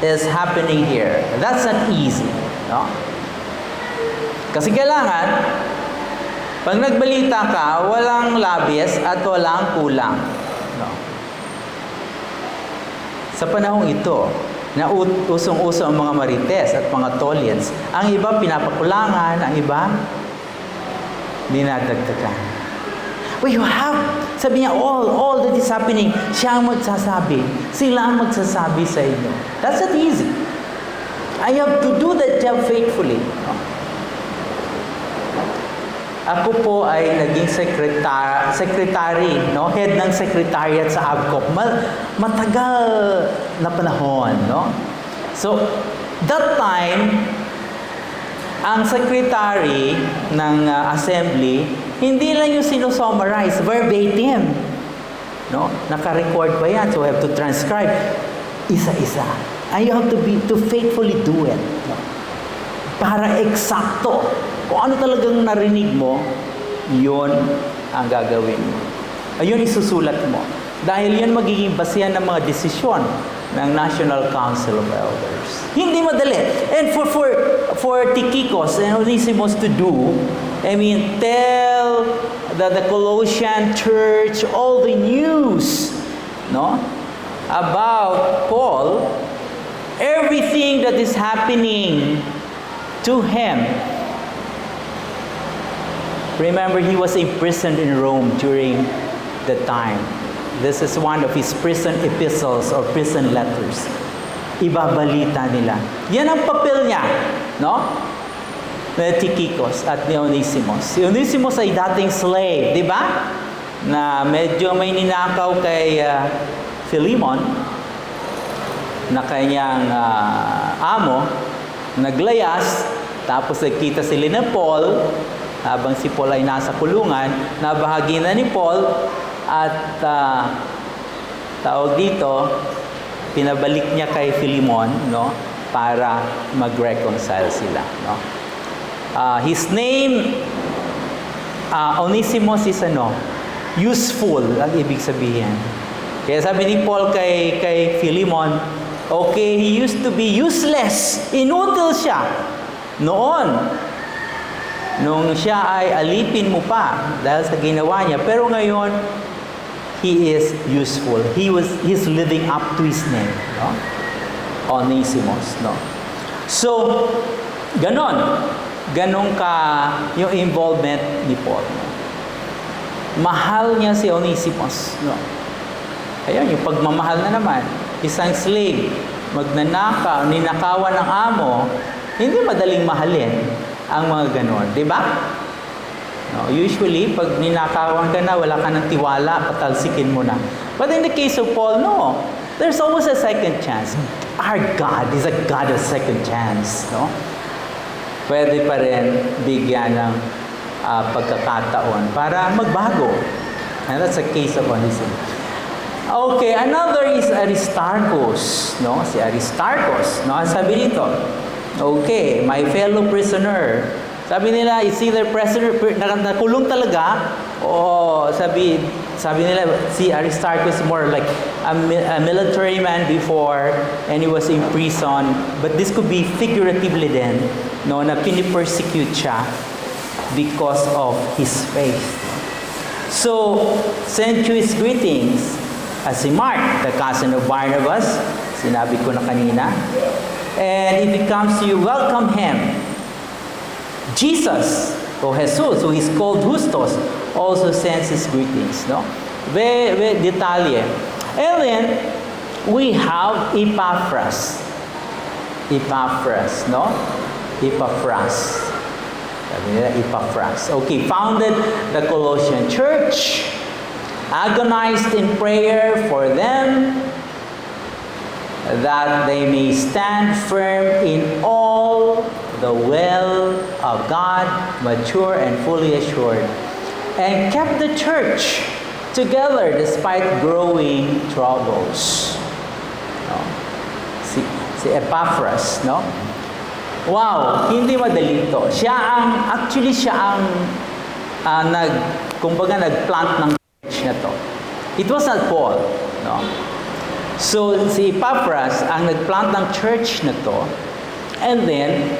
is happening here. That's not easy. Kasi kailangan, pag nagbalita ka, walang labis at walang kulang. Sa panahong ito, na usong-uso ang mga marites at mga tollians, ang iba pinapakulangan, ang iba dinadagdagan. But you have, sabi niya, all that is happening, siya ang magsasabi. Sila ang magsasabi sa inyo. That's not easy. I have to do that job faithfully. No? Ako po ay naging secretary, no? Head ng secretariat sa ABCOP. Matagal na panahon, no? So, that time, ang secretary ng assembly, hindi lang yung sinusummarize, verbatim. No? Naka-record pa yan, so we have to transcribe. Isa-isa. And you have to faithfully do it. No? Para eksakto. Kung ano talagang narinig mo, yun ang gagawin mo. Ayun isusulat mo. Dahil yun magiging basehan ng mga desisyon ng National Council of Elders. Hindi madali. And for Tychicus and Onesimus to do, I mean, tell the Colossian church all the news, no, about Paul, everything that is happening to him. Remember, he was imprisoned in Rome during the time. This is one of his prison epistles or prison letters. Ibabalita nila. Yan ang papel niya, no? Ni Tychicus at ni Onesimus. Si Onesimus ay dating slave, di ba? Na medyo may ninakaw kay Philemon, na kanyang amo, naglayas, tapos nagkita sila ng Paul, habang si Paul ay nasa kulungan, nabahagi na ni Paul, at tawag dito, pinabalik niya kay Philemon, no, para mag-reconcile sila, no. His name, Onesimus, is useful, ang ibig sabihin. Kaya sabi ni Paul kay Philemon, okay, he used to be useless, inutil siya noon, nung siya ay alipin mo pa dahil sa ginawa niya, pero ngayon, he is useful. He's living up to his name, no? Onesimus, no? So, ganon ka yung involvement ni Paul. Mahal niya si Onesimus, no? Ayun, yung pagmamahal na naman. Isang slave, magnanakaw, ninakawan ng amo, hindi madaling mahalin ang mga ganon, di ba? No, usually, pag ninakawan ka na, wala ka ng tiwala, patalsikin mo na. But in the case of Paul, no. There's always a second chance. Our God is a God of second chance, no? Pwede pa rin bigyan ng pagkakataon para magbago. And that's a case of Onesimus. Okay, another is Aristarchus, no? Si Aristarchus, no? Sabi dito, okay, my fellow prisoner. Sabi nila, is either prisoner, nakulong talaga, o sabi nila, si Aristarchus more like a military man before, and he was in prison. But this could be figuratively then, no, na pinipersecute siya because of his faith. So, send you his greetings. Si Mark, the cousin of Barnabas, sinabi ko na kanina. And if he comes to you, welcome him. Jesus, or Jesus, who is called Justus, also sends his greetings, no? Very detalye. And then, we have Epaphras. Epaphras, no? Epaphras. Epaphras. Okay, founded the Colossian church, agonized in prayer for them, that they may stand firm in all the will of God, mature and fully assured, and kept the church together despite growing troubles. No? Si Epaphras, no? Wow, hindi madali ito. Siya ang nagplant ng church na to. It was not Paul, no? So, si Epaphras ang nagplant ng church na to, and then,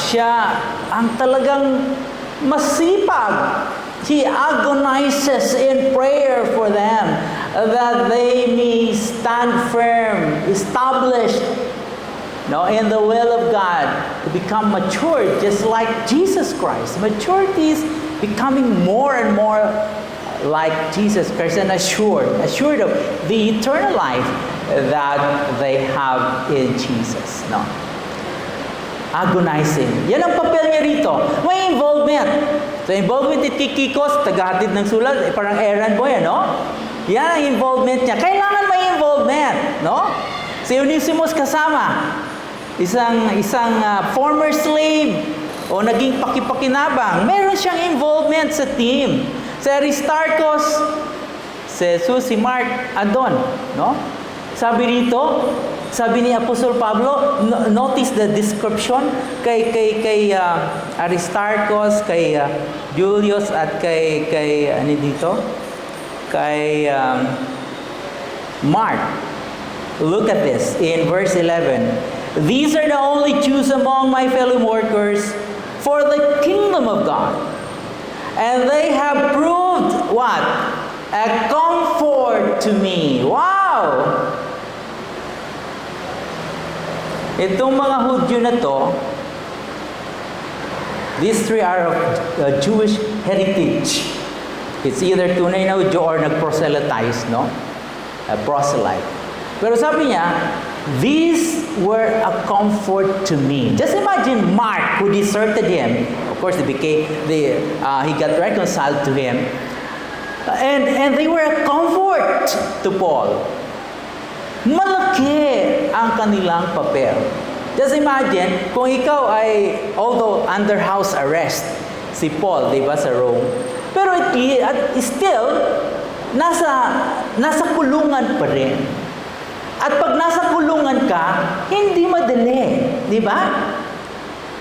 siya ang talagang masipag. He agonizes in prayer for them that they may stand firm, established, no, in the will of God, to become mature, just like Jesus Christ. Maturity is becoming more and more like Jesus Christ and assured of the eternal life that they have in Jesus. No? Agonizing. Yan ang papel niya rito. May involvement. So, involvement ni Tychicus, tagahatid ng sulat, parang errand boy, ano? Yan ang involvement niya. Kailangan may involvement, no? Si Onesimus kasama. Isang former slave o naging pakipakinabang. Meron siyang involvement sa team. Si Aristarchus, si Jesus, si Mark, andon, no? Sabi rito, sabi ni Apostol Pablo, notice the description kay Aristarchus, kay Julius at kay ano dito? Kay Mark. Look at this in verse 11. These are the only Jews among my fellow workers for the kingdom of God. And they have proved what? A comfort to me. Wow! Itong mga Hudyo na to, these three are of Jewish heritage. It's either tunay na Hudyo or nag-proselytize, no? A proselyte. Pero sabi niya, these were a comfort to me. Just imagine Mark, who deserted him. Of course, he got reconciled to him. And they were a comfort to Paul. Malaki ang kanilang papel. Just imagine, kung ikaw ay, although under house arrest, si Paul, di ba, sa Rome, pero still, nasa kulungan pa rin. At pag nasa kulungan ka, hindi madali, di ba?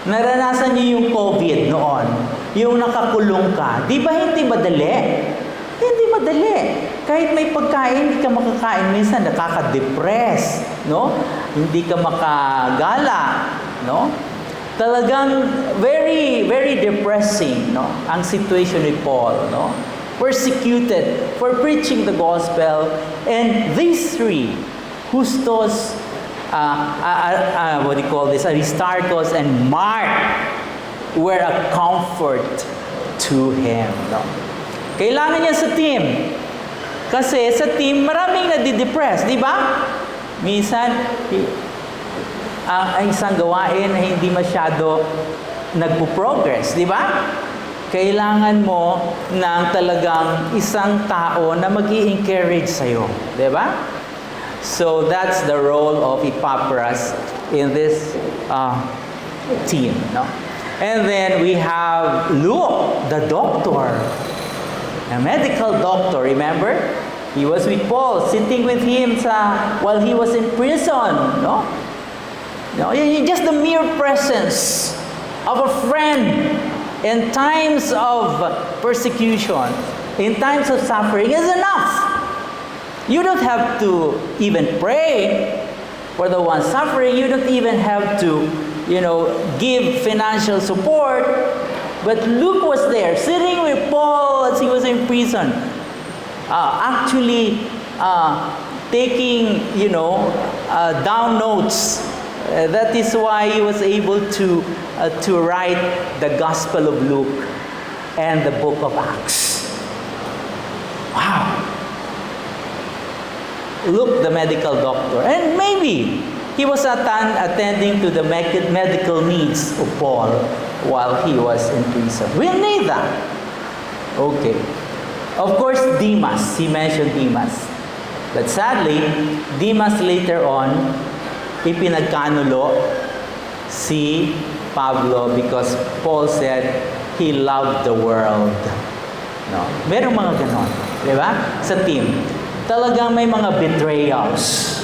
Naranasan niyo yung COVID noon, yung nakakulong ka, di ba hindi madali? Hindi madali. Kahit may pagkain, hindi ka makakain. Minsan, nakaka-depress, no? Hindi ka makagala, no? Talagang very, very depressing, no? Ang situation ni Paul, no? Persecuted for preaching the gospel. And these three, Justus, what do you call this? Aristarchus and Mark were a comfort to him, no? Kailangan niya sa team. Kasi sa team, maraming nadidepress, di ba? Minsan, ang isang gawain na hindi masyado nagpo-progress, di ba? Kailangan mo ng talagang isang tao na mag-i-encourage sa'yo, di ba? So that's the role of Epaphras in this team, no? And then we have Luke, the doctor. A medical doctor, remember? He was with Paul, sitting with him while he was in prison, no? No, just the mere presence of a friend in times of persecution, in times of suffering is enough. You don't have to even pray for the one suffering. You don't even have to, give financial support. But Luke was there, sitting with Paul as he was in prison, actually taking, down notes. That is why he was able to write the Gospel of Luke and the book of Acts. Wow. Luke, the medical doctor. And maybe he was attending to the medical needs of Paul while he was in prison. We need that. Okay. Of course, Demas. He mentioned Demas. But sadly, Demas later on, ipinagkanulo si Pablo because Paul said he loved the world. No? Merong mga ganon. Di ba? Sa team. Talagang may mga betrayals.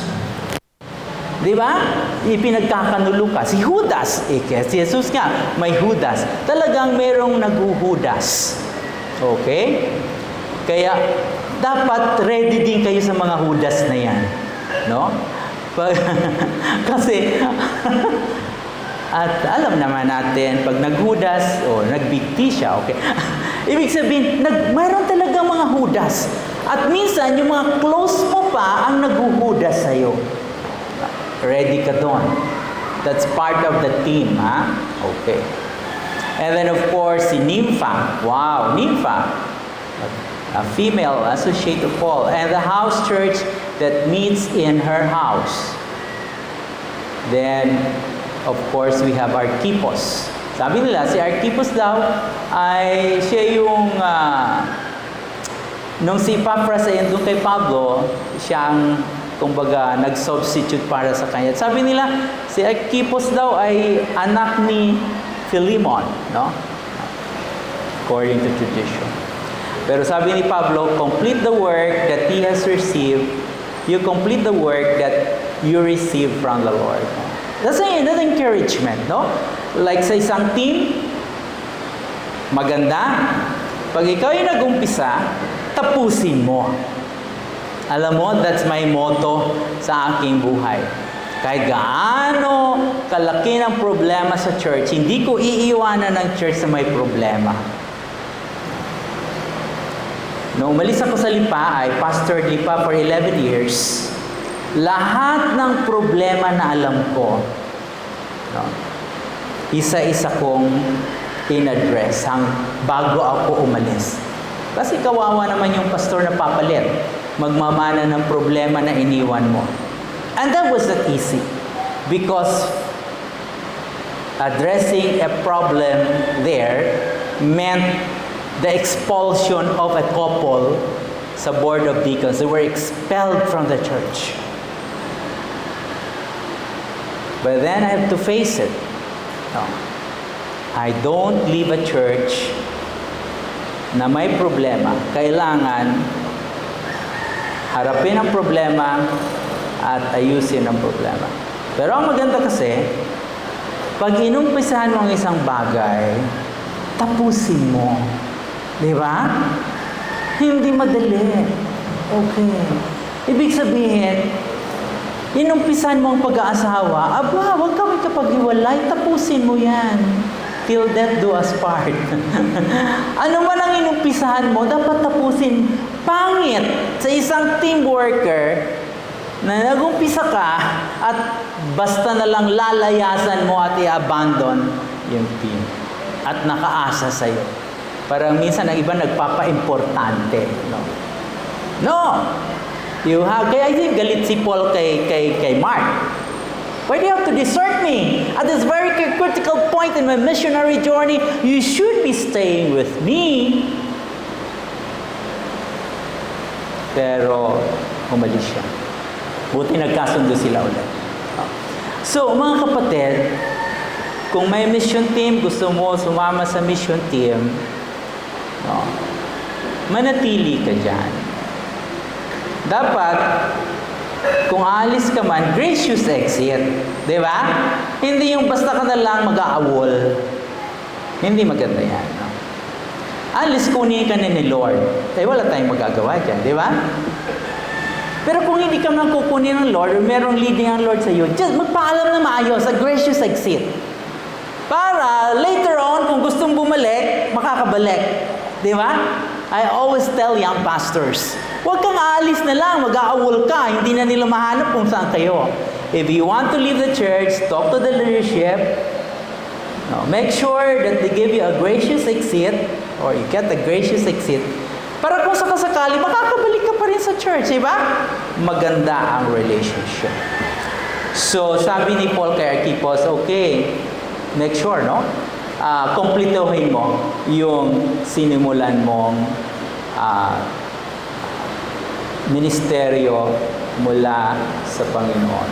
Di ba? Ipinagkakanulo ka. Si Judas, si Jesus nga, may Judas. Talagang merong naghuhudas. Okay? Kaya, dapat ready din kayo sa mga Judas na yan. No? Kasi, at alam naman natin, pag naghudas, nagbigti siya, okay? Ibig sabihin, mayroon talagang mga Judas. At minsan, yung mga close mo pa ang naghuhudas sa'yo. Ready ka doon. That's part of the team, ha? Okay. And then, of course, si Nympha. Wow, Nympha. A female associate of Paul. And the house church that meets in her house. Then, of course, we have Archippus. Sabi nila, si Archippus daw ay siya yung nung si Epaphras ay doon kay Pablo, siyang kumbaga nag-substitute para sa kanya. Sabi nila, si Archippus daw ay anak ni Philemon, no? According to tradition. Pero sabi ni Pablo, complete the work that he has received. You complete the work that you receive from the Lord. That's encouragement, no? Like sa isang team, maganda. Pag ikaw yung nag-umpisa, tapusin mo. Alam mo, that's my motto sa aking buhay. Kahit gaano kalaki ng problema sa church, hindi ko iiwanan ng church na may problema. Nung umalis ako sa Lipa, I pastored Lipa for 11 years. Lahat ng problema na alam ko, no, isa-isa kong in-address bago ako umalis. Kasi kawawa naman yung pastor na papalit. Magmamana ng problema na iniwan mo. And that was not easy. Because addressing a problem there meant the expulsion of a couple sa board of deacons. They were expelled from the church. But then I have to face it. No. I don't leave a church na may problema. Kailangan harapin ang problema at ayusin ang problema. Pero ang maganda kasi, pag inumpisahan mo ang isang bagay, tapusin mo. Di ba? Hindi madali. Okay. Ibig sabihin, inumpisahan mo ang pag-aasawa, aba, huwag kami kapag-iwalay, tapusin mo yan. Till death do us part. Ano man ang inumpisahan mo, dapat tapusin. Pangit sa isang team worker na nag-umpisa ka at basta na lang lalayasan mo at i-abandon yung team. At nakaasa sa'yo. Parang minsan ang iba nagpapa-importante. No. Kaya I think galit si Paul kay Mark. Why do you have to desert me? At this very critical point in my missionary journey, you should be staying with me. Pero umalis siya. Buti nagkasundo sila ulit. So, mga kapatid, kung may mission team, gusto mo sumama sa mission team, no, manatili ka dyan. Dapat, kung aalis ka man, gracious exit. Di ba? Hindi yung basta ka na lang mag-aawol. Hindi maganda yan. No? Alis, kunin ka na ni Lord. Wala tayong magagawa dyan. Di ba? Pero kung hindi ka man kukunin ng Lord, or merong leading ang Lord sa iyo, just magpaalam na maayos, a gracious exit. Para later on, kung gustong bumalik, makakabalik. Di ba? I always tell young pastors, huwag kang aalis na lang, mag-aawol ka, hindi na nila mahanap kung saan kayo. If you want to leave the church, talk to the leadership. No, make sure that they give you a gracious exit, or you get a gracious exit, para kung sakasakali, makakabalik ka pa rin sa church, di ba? Maganda ang relationship. So, sabi ni Paul kay Archippus, okay, make sure, no? Kompletohin mo yung sinimulan mong ministeryo mula sa Panginoon.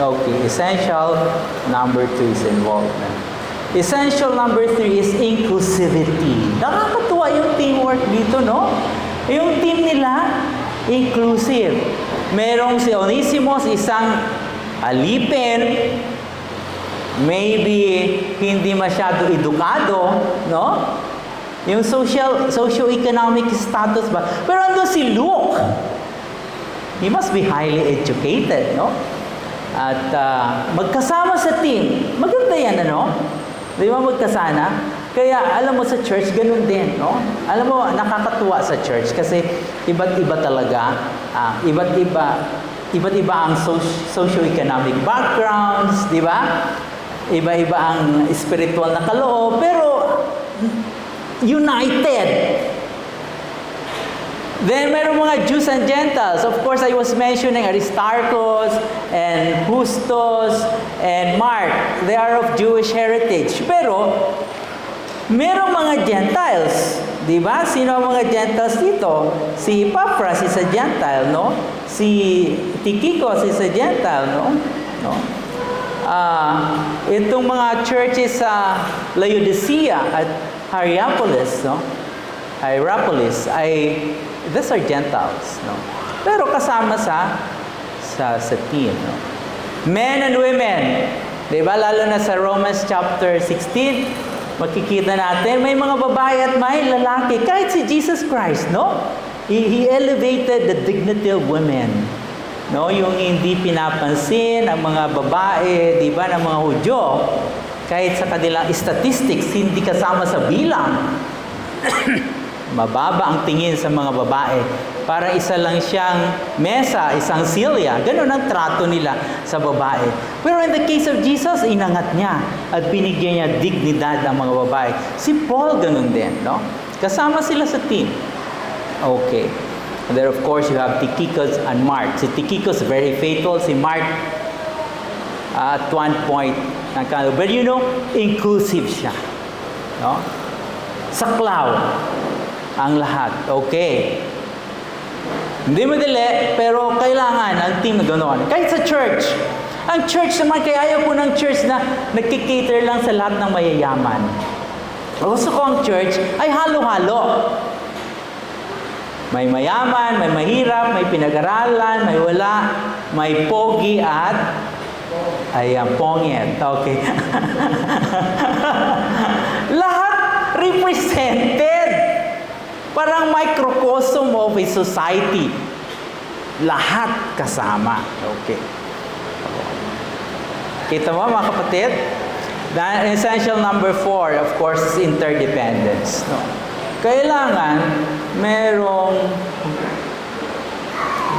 Okay, essential number 2 is involvement. Essential number 3 is inclusivity. Nakakatuwa yung teamwork dito, no? Yung team nila, inclusive. Merong si Onesimus, isang alipin, maybe hindi masyado edukado, no? Yung socio-economic status ba? Pero andun si Luke. He must be highly educated, no? At magkasama sa team. Maganda yan, ano? Di ba magkasana? Kaya alam mo sa church, ganun din, no? Alam mo, nakakatuwa sa church kasi iba't iba talaga. Iba't iba ang socio-economic backgrounds, di ba? Iba-iba ang spiritual na kaloob, pero united. Then, meron mga Jews and Gentiles. Of course, I was mentioning Aristarchus and Justus and Mark. They are of Jewish heritage. Pero, merong mga Gentiles. Di ba? Sino ang mga Gentiles dito? Si Epaphras is a Gentile, no? Si Tychicus is a Gentile, no? Itong mga churches sa Laodicea at Hierapolis, no? These are Gentiles, no? Pero kasama sa team, no? Men and women, di ba? Lalo na sa Romans chapter 16, makikita natin, may mga babae at may lalaki. Kahit si Jesus Christ, no? He elevated the dignity of women. No? Yung hindi pinapansin ang mga babae, di ba, ng mga Hudyo, kahit sa kanilang statistics, hindi kasama sa bilang. Mababa ang tingin sa mga babae. Para isa lang siyang mesa, isang silya. Ganun ang trato nila sa babae. Pero in the case of Jesus, inangat niya at binigyan niya dignidad ang mga babae. Si Paul ganun din, no? Kasama sila sa team. Okay. And then of course, you have Tychicus and Mark. Si Tychicus, very faithful. Si Mark, at one point, but you know, inclusive siya. No? Saklaw ang lahat. Okay. Hindi madali, pero kailangan ang team na gano'n. Kahit sa church. Ang church naman, kaya ayaw ko ng church na nagkikater lang sa lahat ng mayayaman. Gusto ko ang church ay halo-halo. May mayaman, may mahirap, may pinag-aralan, may wala, may pogi at pongit. Okay. Lahat represented. Parang microcosm of a society. Lahat kasama. Okay. Kita mo mga kapatid? The essential number 4, of course, is interdependence. No? Kailangan merong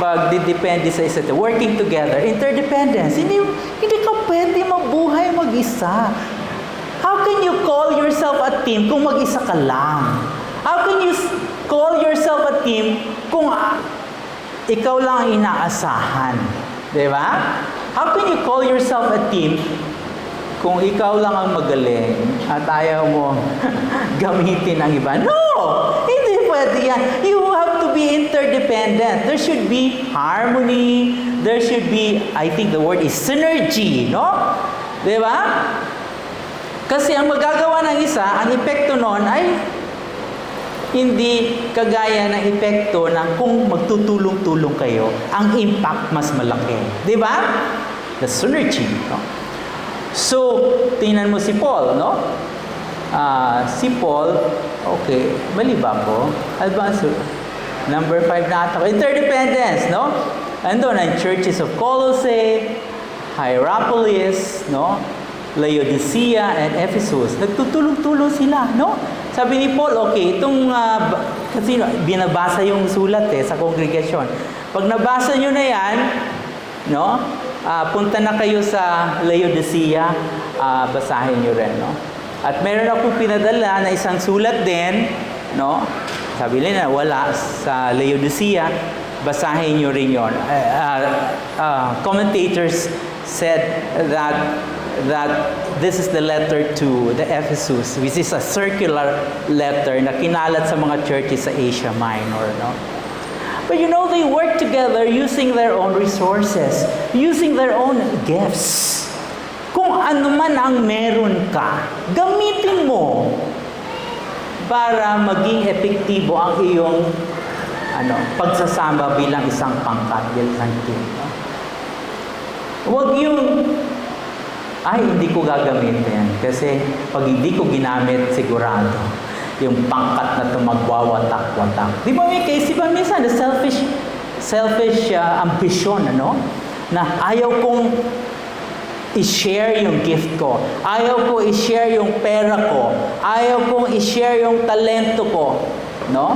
pagdidepende sa isa't isa. Working together. Interdependence. Hindi ka pwede mabuhay mag-isa. How can you call yourself a team kung mag-isa ka lang? How can you call yourself a team kung ikaw lang ang inaasahan? Diba? How can you call yourself a team kung ikaw lang ang magaling at ayaw mo gamitin ang iba? No! Hindi pwede yan. You have to be interdependent. There should be harmony. There should be, I think the word is synergy, no? Diba? Kasi ang magagawa ng isa, ang epekto nun ay hindi kagaya ng epekto ng kung magtutulong-tulong kayo, ang impact mas malaki. Di ba? The synergy. No? So, tingnan mo si Paul, no? Si Paul, okay, mali ba po? Advance, number 5 na ito. Interdependence, no? Andun ang churches of Colossae, Hierapolis, no? Laodicea and Ephesus. Nagtutulong-tulong sila, no? Sabi ni Paul, okay, itong, kasi binabasa yung sulat sa kongregasyon. Pag nabasa nyo na yan, no? Punta na kayo sa Laodicea, basahin nyo rin, no? At meron akong pinadala na isang sulat din, no? Sabi nila, wala sa Laodicea, basahin nyo rin yun. Commentators said that this is the letter to the Ephesus, which is a circular letter na kinalat sa mga churches sa Asia Minor, no? But you know, they work together using their own resources, using their own gifts. Kung ano man ang meron ka, gamitin mo para maging epektibo ang iyong pagsasama bilang isang pangkat, bilang team. No? Huwag yung hindi ko gagamitin kasi pag hindi ko ginamit, sigurado yung pangkat na ito magwawatak-watak. Di ba may case, di ba minsan, the selfish ambition, na ayaw kong i-share yung gift ko, ayaw ko i-share yung pera ko, ayaw kong i-share yung talento ko, no?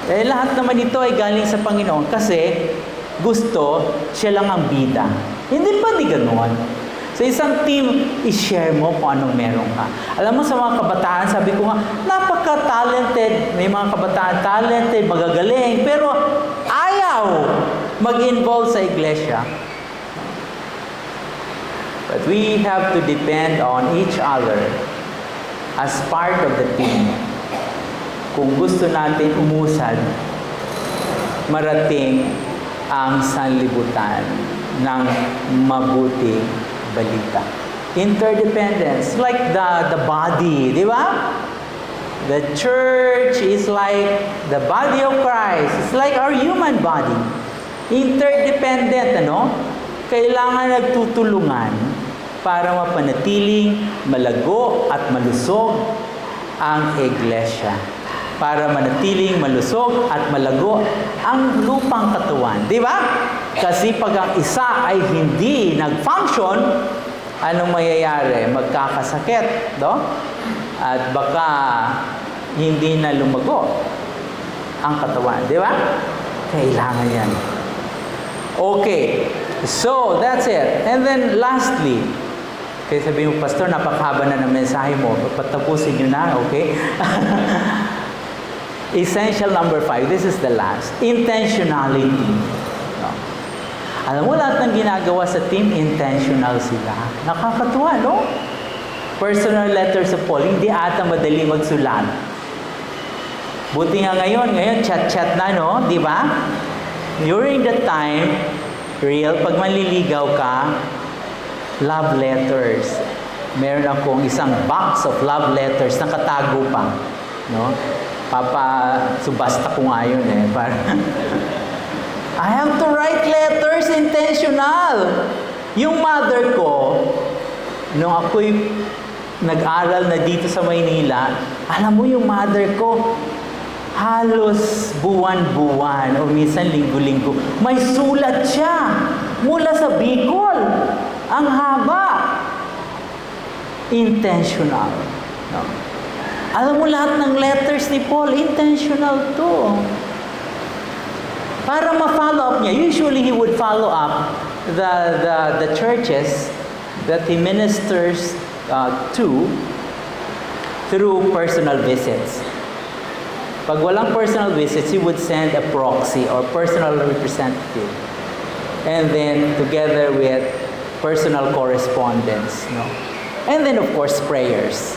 Lahat naman ito ay galing sa Panginoon kasi gusto siya lang ang bida. Hindi pa di ganoon. Sa isang team, i-share mo kung anong meron ka. Alam mo, sa mga kabataan, sabi ko nga, napaka-talented. May mga kabataan talented, magagaling, pero ayaw mag-involve sa iglesia. But we have to depend on each other as part of the team. Kung gusto natin umusad, marating ang sanlibutan ng mabuting balita. Interdependence, like the body, di ba? The church is like the body of Christ. It's like our human body. Interdependent, ano? Kailangan nagtutulungan para mapanatiling malago at malusog ang iglesia. Para manatiling malusog at malago ang lupang katawan. Di ba? Kasi pag ang isa ay hindi nag-function, anong mayayari? Magkakasakit, no? At baka hindi na lumago ang katawan. Di ba? Kailangan yan. Okay. So, that's it. And then, lastly, kaya sabihin mo, Pastor, napakahaba na ng mensahe mo. Patapusin nyo na, okay? Essential number 5. This is the last. Intentionality. No? Alam mo, lahat ng ginagawa sa team, intentional sila. Nakakatuwa, no? Personal letters of Paul, hindi ata madali magsulat. Buti nga ngayon chat-chat na, no? Di ba? During the time, real, pag manliligaw ka, love letters. Meron akong isang box of love letters, nakatago pa. No? Subasta ko nga yun eh. I have to write letters intentional. Yung mother ko, nung ako'y nag-aral na dito sa Maynila, alam mo yung mother ko, halos buwan-buwan o minsan linggo-linggo, may sulat siya mula sa Bicol. Ang haba. Intentional. No? Alam mo, lahat ng letters ni Paul, intentional to. Para ma-follow up niya, usually he would follow up the churches that he ministers to through personal visits. Pag walang personal visits, he would send a proxy or personal representative. And then, together with personal correspondence. No? And then, of course, prayers.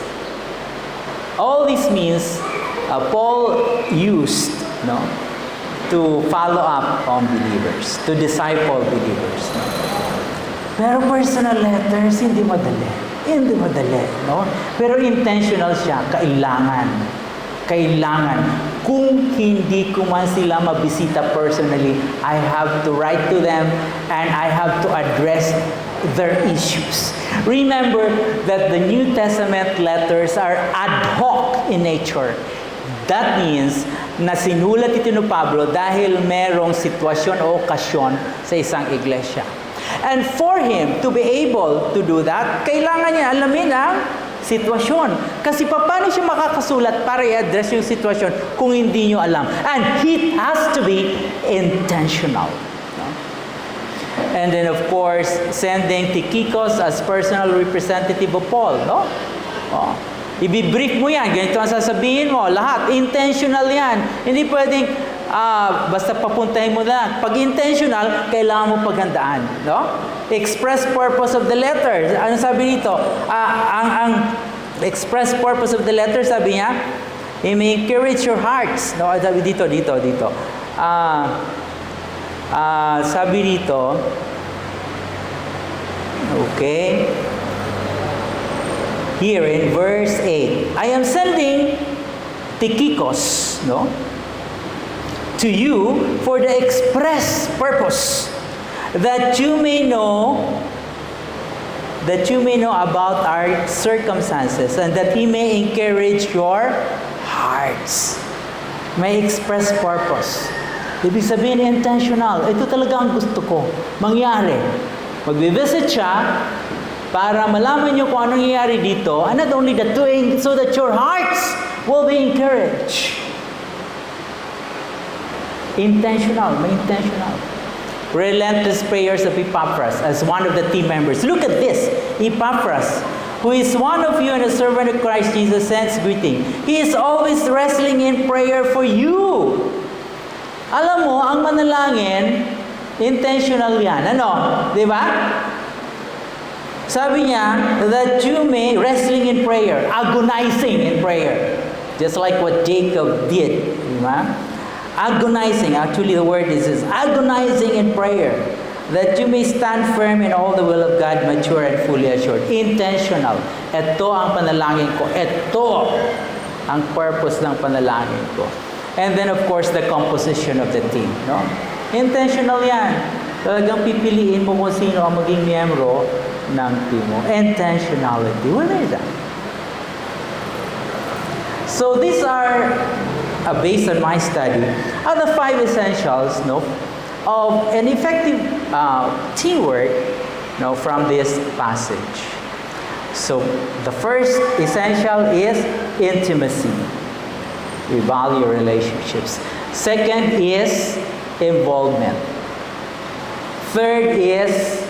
All this means Paul used to follow up on believers, to disciple believers. No? Pero personal letters, hindi madali. Hindi madali. No? Pero intentional siya, kailangan. Kung hindi ko man sila mabisita personally, I have to write to them and I have to address their issues. Remember that the New Testament letters are ad hoc in nature. That means na sinulat ito ni Pablo dahil merong sitwasyon o okasyon sa isang iglesia. And for him to be able to do that, kailangan niya alamin ang sitwasyon. Kasi paano siya makakasulat para i-address yung sitwasyon kung hindi nyo alam? And it has to be intentional. No? And then of course, sending Tychicus as personal representative of Paul. No? Oh. I-brief mo yan. Ganito ang sasabihin mo. Lahat. Intentional yan. Hindi pwedeng basta papuntahin mo na. Pag intentional, kailangan mo paghandaan. No? Express purpose of the letter. Ano sabi nito? Ang express purpose of the letter, sabi niya, it may encourage your hearts. No? Sabi dito. Sabi dito, okay, here in verse 8, I am sending Tychicus, to you for the express purpose that you may know about our circumstances and that he may encourage your hearts. May express purpose. Ibig sabihin, intentional. Ito talaga ang gusto ko mangyari. Magbe-visit siya para malaman nyo kung anong nangyayari dito, and not only that, so that your hearts will be encouraged. Intentional, may intentional. relentless prayers of Epaphras as one of the team members. Look at this. Epaphras, who is one of you and a servant of Christ Jesus, sends greeting. He is always wrestling in prayer for you. Alam mo, ang manalangin, intentional yan. Ano? Di ba? Sabi niya, that you may wrestling in prayer, agonizing in prayer. Just like what Jacob did. Di ba? Agonizing. Actually, the word is agonizing in prayer. That you may stand firm in all the will of God, mature and fully assured. Intentional. Ito ang panalangin ko. Ito ang purpose ng panalangin ko. And then, of course, the composition of the team. No? Intentional yan. Talagang pipiliin mo kung sino ang maging miyembro ng team mo. Intentionality. What is that? So, these are, based on my study, are the 5 essentials, no, of an effective teamwork, no, from this passage. So, the first essential is intimacy. We value relationships. Second is involvement. Third is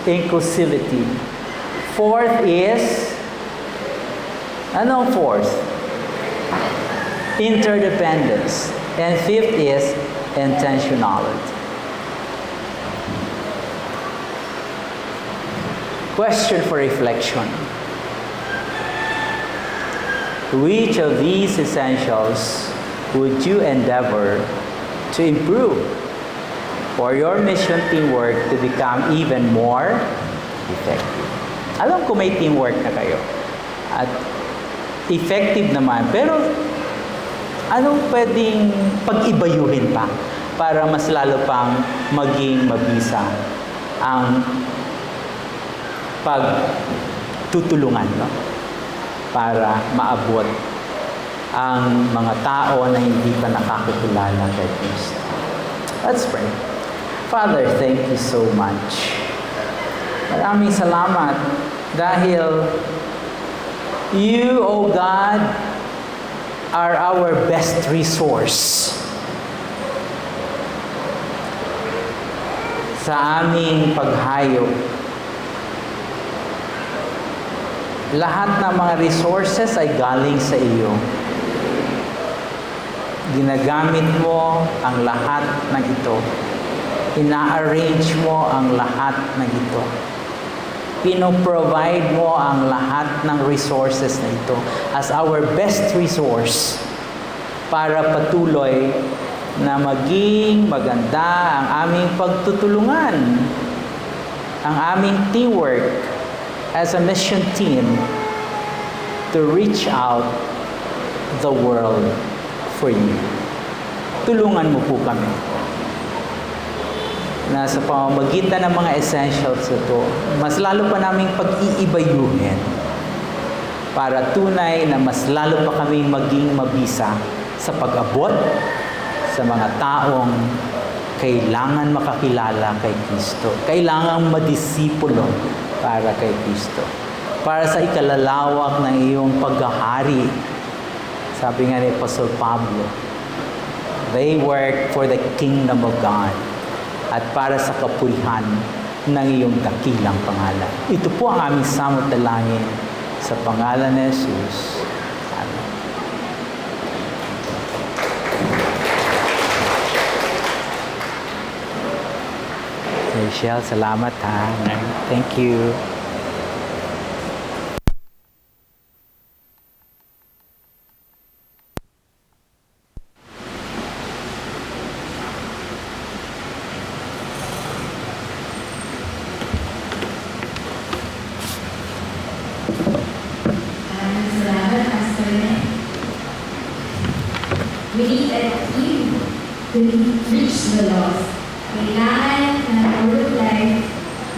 inclusivity. Fourth is, anong fourth? Interdependence. And fifth is intentionality. Question for reflection. Which of these essentials would you endeavor to improve for your mission teamwork to become even more effective? Alam ko may teamwork na kayo at effective naman, pero anong pwedeng pag-ibayuhin pa para mas lalo pang maging mabisa ang pagtutulungan, no? Para maabot ang mga tao na hindi pa nakakakilala kay Kristo. Let's pray. Father, thank you so much. Maraming salamat dahil you, O God, are our best resource sa aming paghayo. Lahat ng mga resources ay galing sa iyo. Ginagamit mo ang lahat ng ito. Ina-arrange mo ang lahat ng ito. Pino-provide mo ang lahat ng resources na ito as our best resource para patuloy na maging maganda ang aming pagtutulungan, ang aming teamwork as a mission team to reach out the world for you. Tulungan mo po kami na sa pamamagitan ng mga essentials ito, mas lalo pa naming pag-iibayuhin para tunay na mas lalo pa kaming maging mabisa sa pag-abot sa mga taong kailangan makakilala kay Kristo, kailangan madisipulo para kay Kristo, para sa ikalalawak ng iyong paghahari. Sabi nga ni Apostle Pablo, they work for the kingdom of God at para sa kapurihan ng iyong dakilang pangalan. Ito po ang aming samot dalangin sa pangalan ni Jesus. Amen. Rachel, salamat ha. Thank you. We need a team to reach the lost. Kailangan ng work life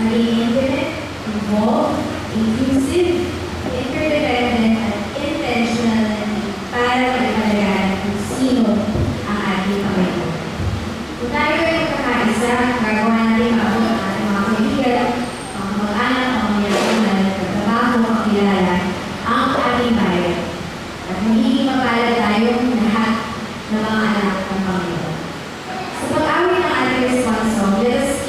maging intimate, involved, inclusive, interdependent, at intentional para maipalagaan kung sino ang ating Panginoon. Kung tayo ay magkakaisa, gagawa natin maabot ang ating mga kaibigan, mga kamag-anak, mga yayaman, pagtrabaho, mga kilala, ang ating bayan. At magiging mapalad tayong lahat ng mga anak ng Panginoon. Sa pag-awit ng ating response song, let us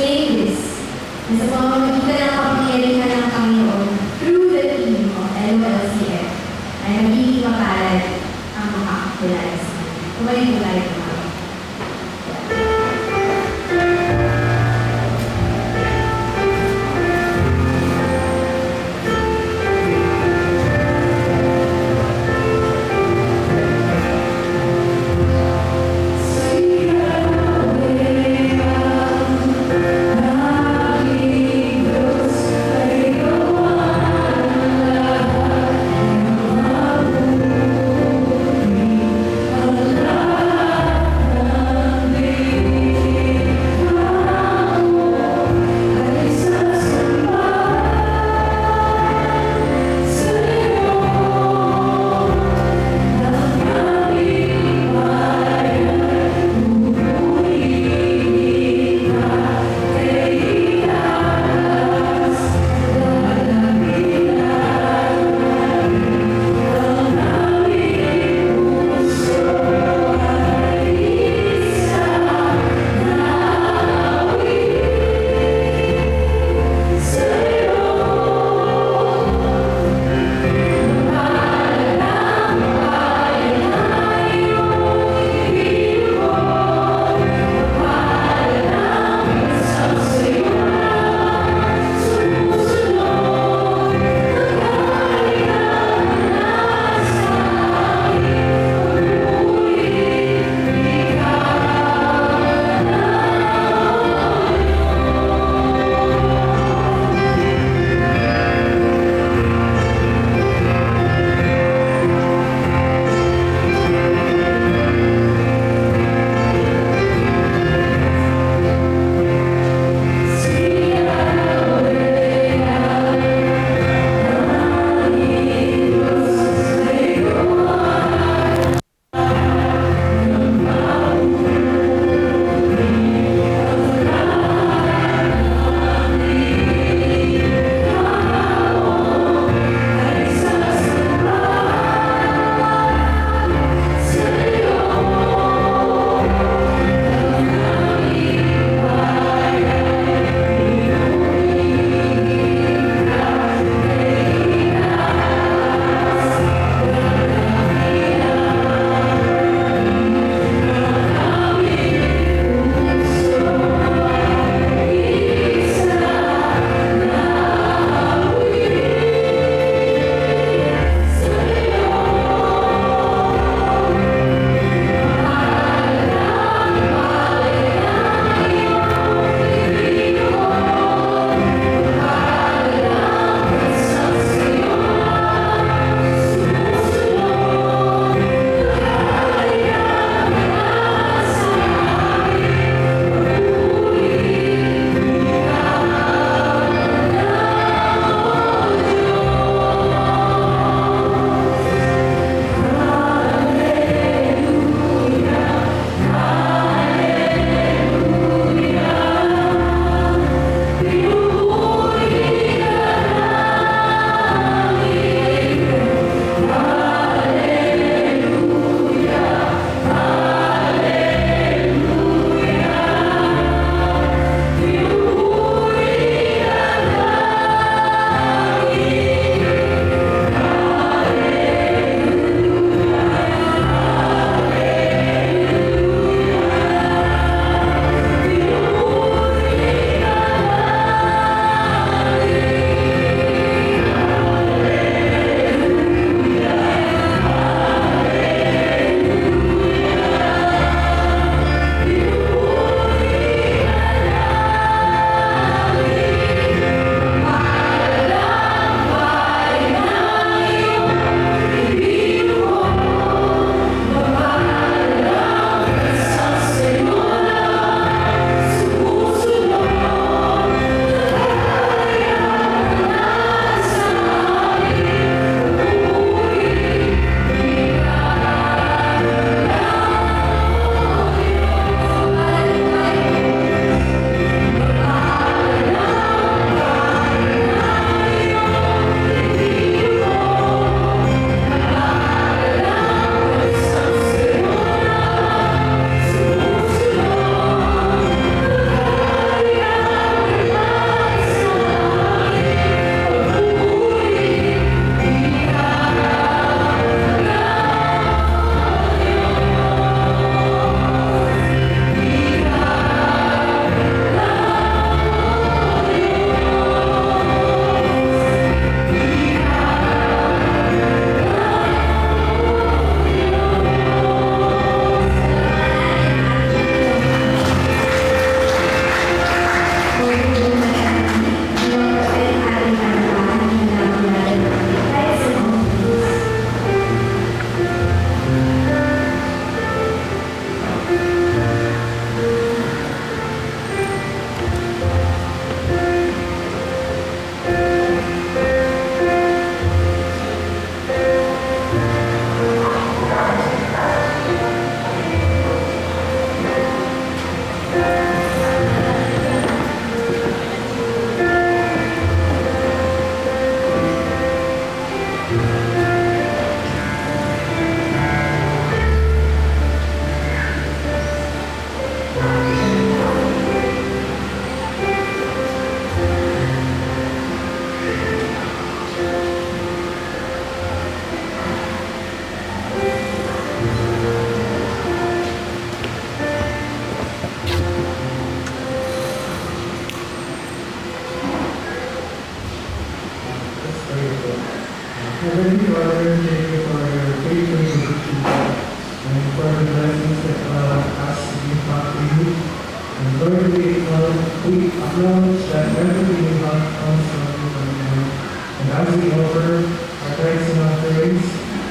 Heavenly Father, thank you for your faithful teaching and for the blessings that allow us to give back to you. And Lord, we acknowledge that everything we have comes from you, Lord. And as we offer our thanks and offerings,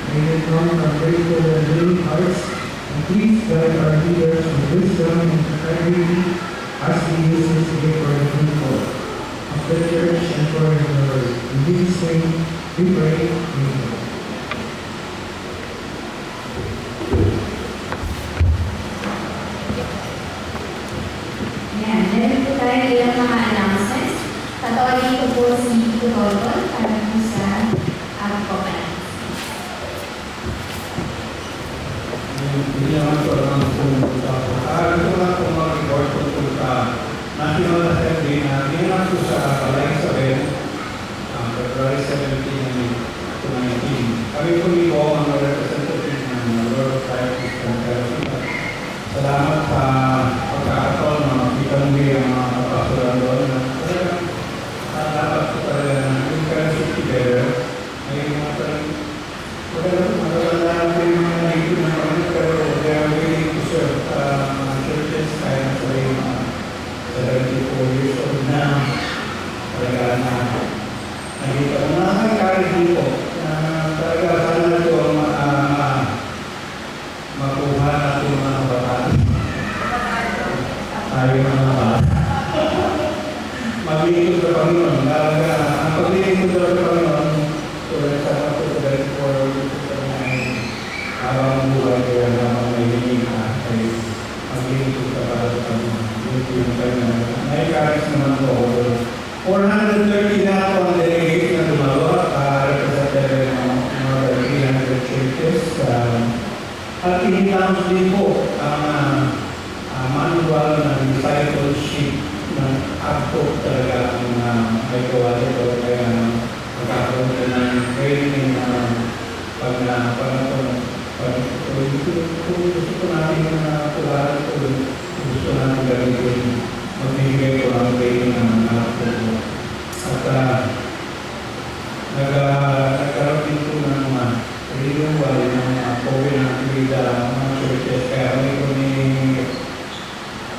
may they come from grateful and willing hearts. And please guide our leaders with wisdom and integrity as we use this day for the people of the church and for your glory. In Jesus' name, we pray. Amen. Ayan, meron po tayo ilang mga announcements. Tatawagin ko po si Tito Rolton para po sa pagpapalas. Hindi naman ito lang pumunta po. Ito lang po mag-report po sa National Assembly na hindi naman po sa Palay Isabel, February 17 and 19. Kami po ni po ang representative ng World of Science and Fellowship. Salamat sa pagkakataon na makita muli ang mga kapasuran doon. Dapat po talaga na yung fellowship together ay mga maganda natin yung mga naging na kami, pero they are willing to serve mga churches kaya na sila yung 74 years old na talaga na nakita ko na nakakarit din po na talaga sana ito ang makuha natin yung mga bataan. Tayo mga bata. Maglingkod sa Panginoon. Talaga, ang paglingkod sa Panginoon, tulad sa mga tulad for habang buhay kaya naman may hiling na ay maglingkod sa para sa Panginoon. Yung kanya. Naikaris naman po ako. 430 na po ang delegate na dumalo representative ng mga 300 churches. At initamos din po ang manual ng discipleship ng akto talaga ang may gawa dito. Kaya magkakaroon din ng training na kung gusto natin na tularan ko, gusto natin gamitin, magbibigay ko ang training ng akto. At nagkaroon din po ng renewal ng COVID ng vida mga churches. Kaya kami ko ni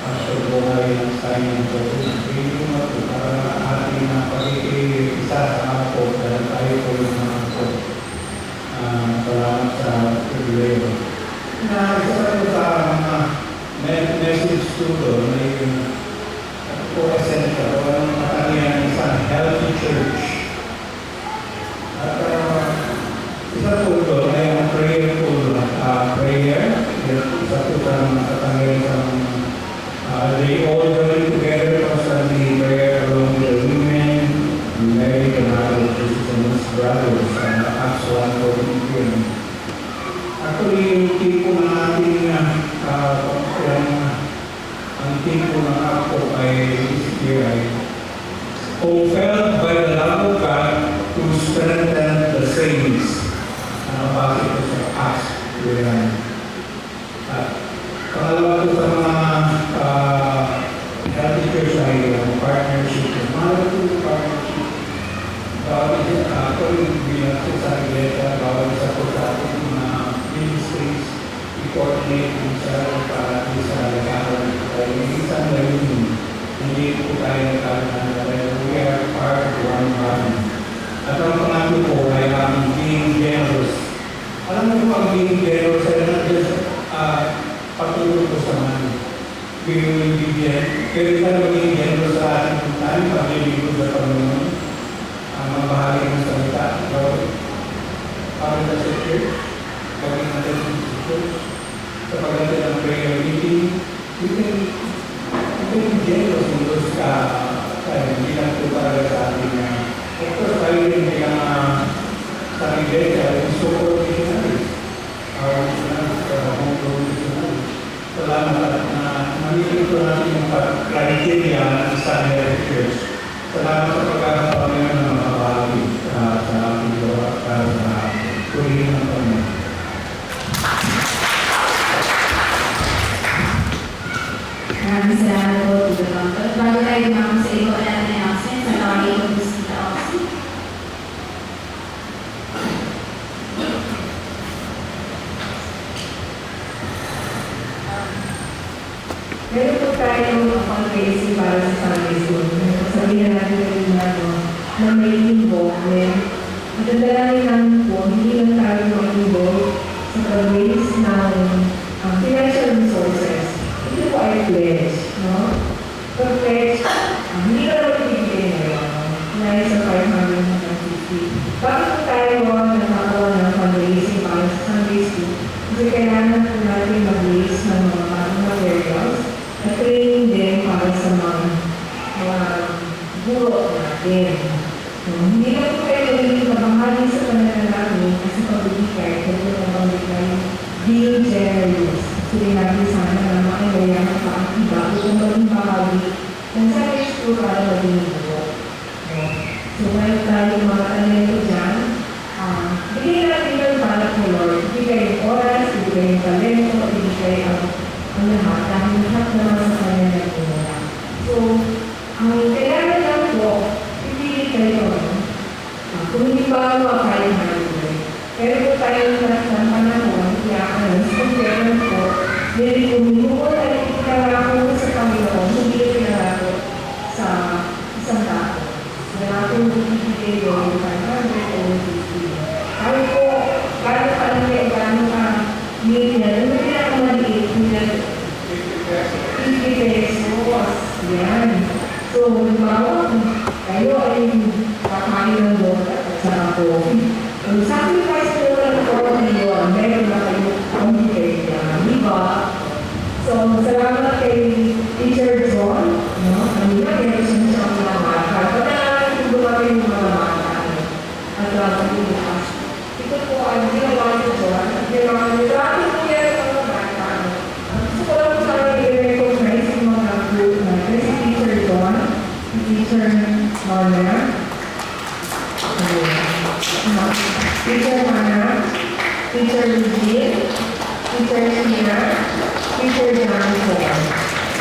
Pastor Buhay ng sign ng COVID. Renewal po para ating pag-iisa sa ako dahil tayo po yung mga ako. Salamat sa privilege. Isa po sa mga message to doon na yung po essential o ang kanilang isang healthy church. At isa po ito ay ang prayer po. Prayer. Isa po sa mga katangian they all join together for the prayer along with the women, Mary, and other Christians, brothers, and Acts 1:14. Actually, yung tipo ng ating ang tipo ng ako ay isipir ay compelled by the love of God to strengthen the saints. Bakit ito sa Acts 1. Pangalawa po sa mga healthy church ay partnership. Mahal po partnership. Bawal ako yung bilang sa iglesia, bawal isa po sa ating mga ministries, i-coordinate yung sa para sa lakaran. Kaya yung isang layunin, hindi po tayo nagkakaroon na we are part of one body. At ang pangato po ay ang being generous. Alam mo po ang being generous ay not just pagtulog ko sa mga bibigyan. Pero ito na maging generous sa ating time, paglilingkod sa Panginoon, ang mabahagi ng salita. Para sa church, paging natin sa church, sa pagdating ng prayer meeting, you can be generous in those hindi lang po talaga sa ating of course, tayo rin bilang sa iglesia, yung support missionaries. Our missionaries, home grown missionaries. Salamat at nangyayon ko natin yung criteria ng isang church. Salamat sa pagkakataon ngayon ng mga bahagi sa ating gawa para sa tuloy ng Panginoon. Maraming salamat po, Tito Ronton. Bago tayo dumako sa iba natin announcements, natawagin ko po si Tita Oxy. no? Pag-pledge, hindi ka naman ibigay ngayon, dahil sa 550. Bakit po tayo nagkakawa ng fundraising para sa Sunday School? Kasi kailangan po natin mag-raise ng mga bagong materials at training din para sa mga guro natin. So, hindi na po kayo naging kabanghalin sa panala namin kasi pagbibigay, kasi pagbibigay, being generous. Kasi natin sana na makailayan pa ang iba kung maging bahagi ng Sunday School para maging guro. So, ngayon tayo mga talento dyan, bigay natin yung para po Lord. Ibigay yung oras, ibigay yung talento, ibigay ang lahat. Dahil lahat naman sa kanya nagpunula. So, ang kailangan lang po, ipili kayo. Kung hindi ba kayo hardware. Pero po tayo ng panahon, iyakan, sa pagkakas po, dili kung minuko tayo ikinarako sa Panginoon, hindi ikinarako sa isang tao. Wala kong ibigay doon, 500 o 50. Sabi po, gano'n ka lang kayo, gano'n ka million, ano pinakamaliit nila? 50 pesos. Yan. So, halimbawa, kayo ay kakain ng bota at saka coffee. Ang sacrifice ko lang ng coffee yun, meron na kayo pambigay niya. Di ba? So, salamat kay Teacher John. No? Kanina, meron siya siyang mga bata. Pagkakaroon kung dumating yung mga bata. At bukas. Ito po ang ginawa ni John. At ginawa ni John. Po yan ang mga bata. Gusto ko lang sa i-recognize yung mga group natin. Si Teacher John, si Teacher Mana, Teacher Mana, Teacher Lugil, Teacher Shira, Teacher Johnson.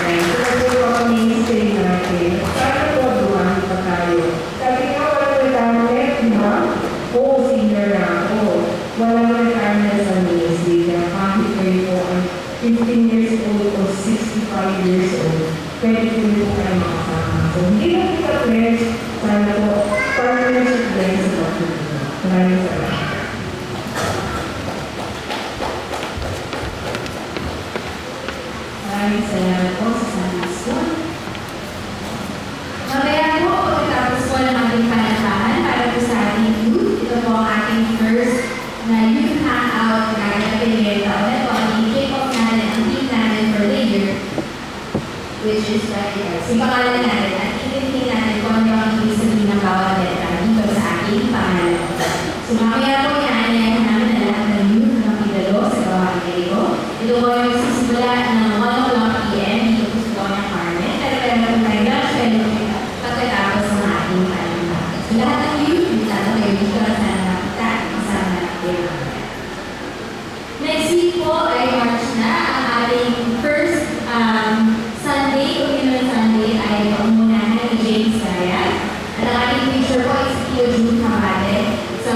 Ito po ang ministry natin. Sana po dumaan pa tayo. Sabi nga, walang retirement, di ba? Oo, senior na ako. Walang retirement sa ministry. Kahit kayo po ay 15 years old o 65 years old, pwede po po kayo makasama. So, hindi lang kita pledge. Sana po, partnership din sa pagkakas. Maraming salamat. Maraming salamat po sa Sunday School. Mamaya po, pagkatapos po ng ating panatahan para po sa ating youth, ito po ang ating first na youth hangout na gagawin ngayon taon. Ito ang i-kick-off natin ang team natin for the year, which is si pangalan natin at itinigin natin kung ano ang ibig sabihin ng bawat letra dito sa ating pangalan. So mamaya po, inaanayahan namin na lahat ng youth na pidalo sa bawat ito. Ito po yung sisimula ng 1 p.m. dito po sa Doña Carmen. Pero meron tayo lunch fellowship pagkatapos ng ating panatahan. So lahat ng youth, dito kayo dito at sana nakita kasama natin. Next week po ay March na. Ang ating first Sunday, Communion Sunday ay pangunahan ni James Ryan. At ang ating teacher po is Tio June Hamade. So,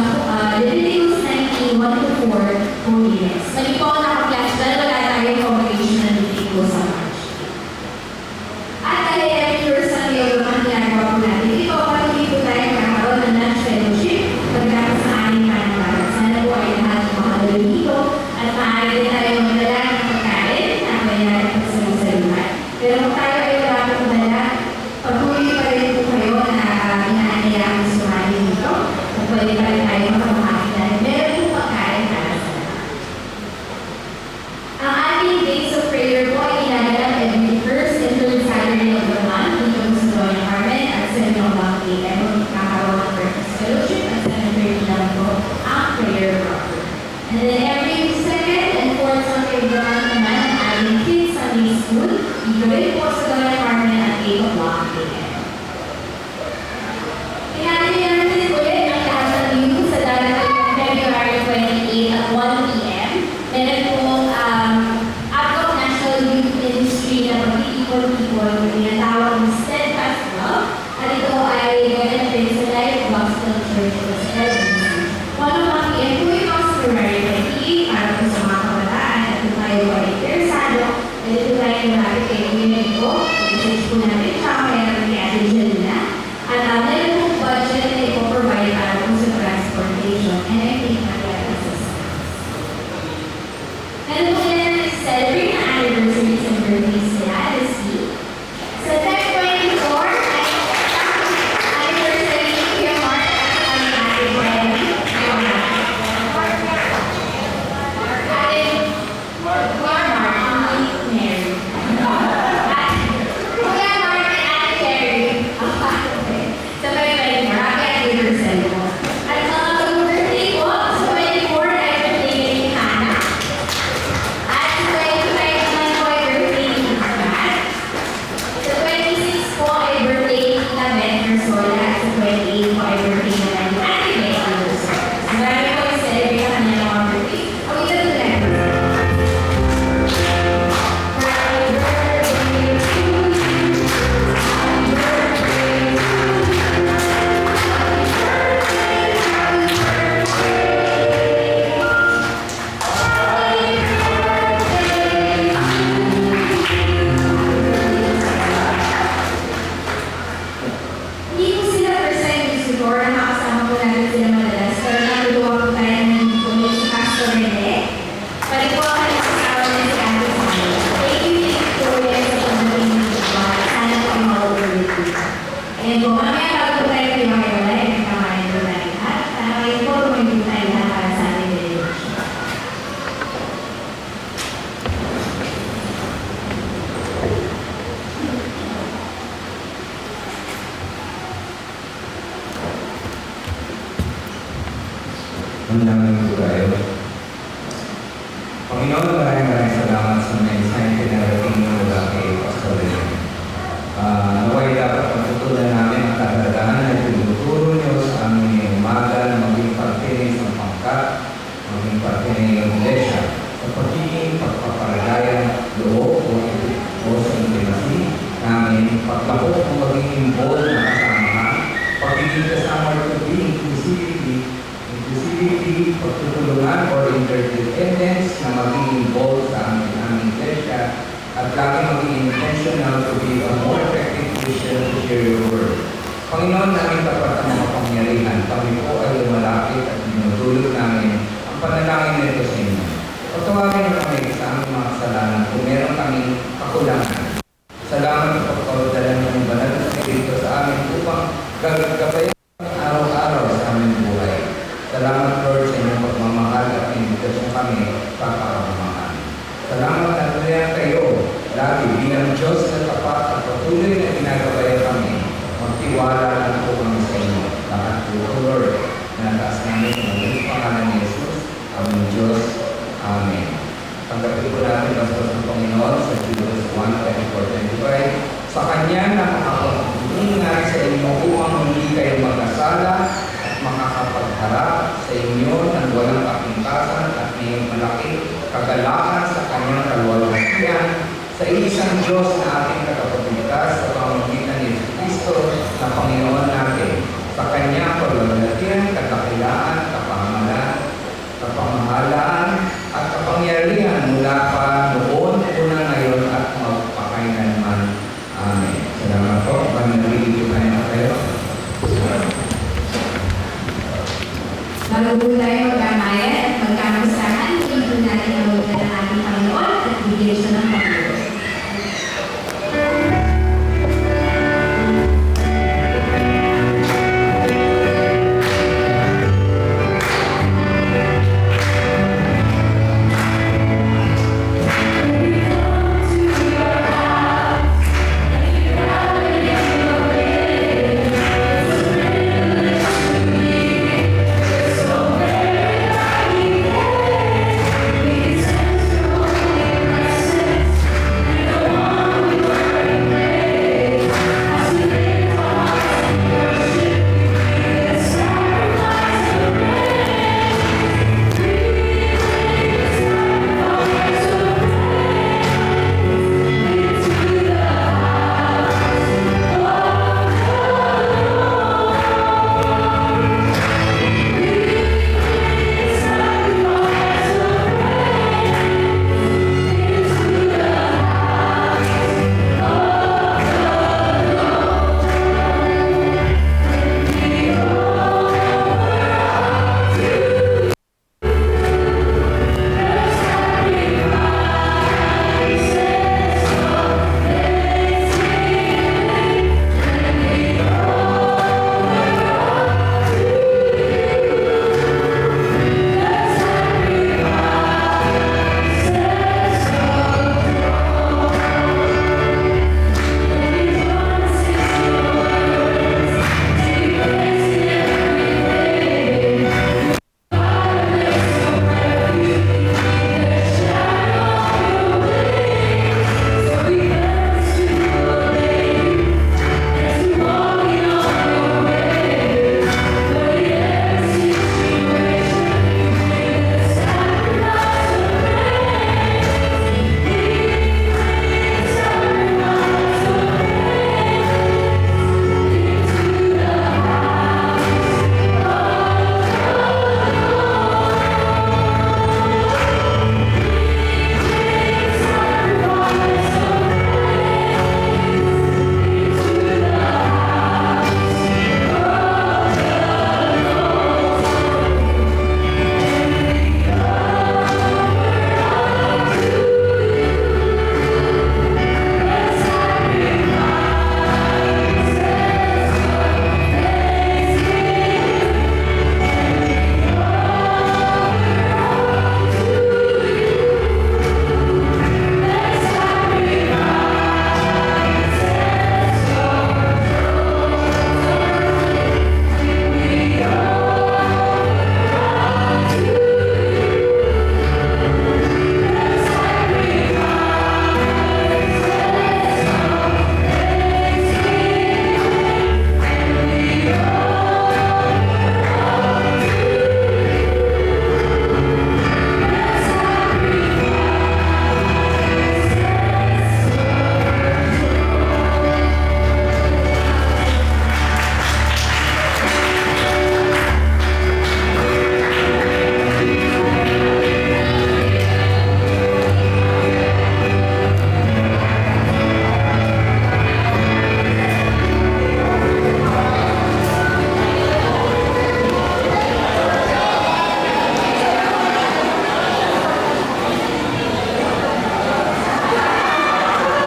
Leviticus 19:1-4, Holiness. Mali po ako naka-flash dahil wala tayong congregation na Leviticus sa March. At dahil every first Sunday of the month ginagawa po natin, ito patuloy po tayo magkakaroon ng lunch fellowship pagkatapos ng aming panatahan. Sana po ay lahat makadalo dito at maaari din tayo magdala ng pagkain na pwede natin pagsalusaluhan. Pero kung tayo ay wala po magdala, patuloy pa rin po kayo na inaanayaan sa sumali dito. At pwede pa rin tayo makamahagi dahil meron po pagkain para sa lahat. Ang ating days of prayer po ay inaganap every first and third Saturday of the month dito sa Doña Carmen at 7 o'clock a.m. Magkakaroon ng breakfast fellowship at 7:30 lang po ang prayer proper. And then every second and fourth Sunday of the month naman ang ating Kids Sunday School dito rin po sa Doña Carmen at 8 o'clock a.m. Pinanilihan natin ulit ang lahat ng youth sa darating ng February 28 at 1 p.m. Meron pong Abcop National Youth Ministry na pag-iipon-ipon na tinatawag ng Steadfast Love. At ito ay ganapin sa Life Gospel Church of LBC. 1 p.m. po ito sa February 28 para po sa mga kabataan at kung tayo po ay interesado, ito tayo marami kay Kuya Nico. Message po natin siya kaya kay Ate Jelena. At meron pong budget na ipoprovide para po sa transportation and everything material assistance. Meron po nila na celebrate na anniversaries and birthdays nila this week. Ayan po, mamaya bago po tayo pinakayola, ay kamain po tayo lahat. Ngayon po, tumayin po tayo lahat para sa ating benediction. Manalangin po tayo. Panginoon, maraming salamat sa mensahe na pinarating mo mula kay Pastor Ren. Naway dapat pagtutunan namin ang kahandaan na tinuturo niyo sa aming ngayong umaga na maging parte ng pangkat, maging parte ng iglesia sa pagiging pagpaparadayang loob o sa intimacy namin, paglako o magiging bold na kasama, pagiging kasama to be inclusivity, pagtutulungan or interdependence na magiging bold sa aming iglesia at lagi maging intentional to be a more effective Christian to share your word. Panginoon, namin tapat ang mga pangyarihan. Kami po ay lumalapit at dinudulog namin ang panalangin nito sa inyo. Pagtawagin niyo kami sa aming mga kasalanan kung meron kaming kakulangan. Salamat sa pagkaudala ng banal na Espiritu sa amin upang gagabayan ang araw-araw sa aming buhay. Salamat, Lord, sa inyong pagmamahal at invitasyon kami sa kapamamahan. Salamat na tuloy kayo lagi bilang Diyos na tapat at patuloy na ginagabayan kami. Magtiwala lang po kami sa inyo. Lahat po, Lord, na taas namin sa mga pangalan ni Jesus, aming Diyos. Amen. Tanggapin po natin ang Diyos ng Panginoon sa Hebrews 1:24-25. Sa Kanya na makapag-ingat sa inyo upang hindi kayo magkasala at makakapagharap sa inyo ng walang kapintasan at may malaking kagalakan sa Kanyang kaluwalhatian sa isang Diyos na ating tagapagligtas sa pamamagitan ni Kristo na Panginoon natin. Sa Kanya kaluwalhatian, kadakilaan, kapamahalaan at kapangyarihan mula pa noon, una ngayon at magpakailanman. Amen. Salamat po. Manalangin tayo na kayo. Bago po tayo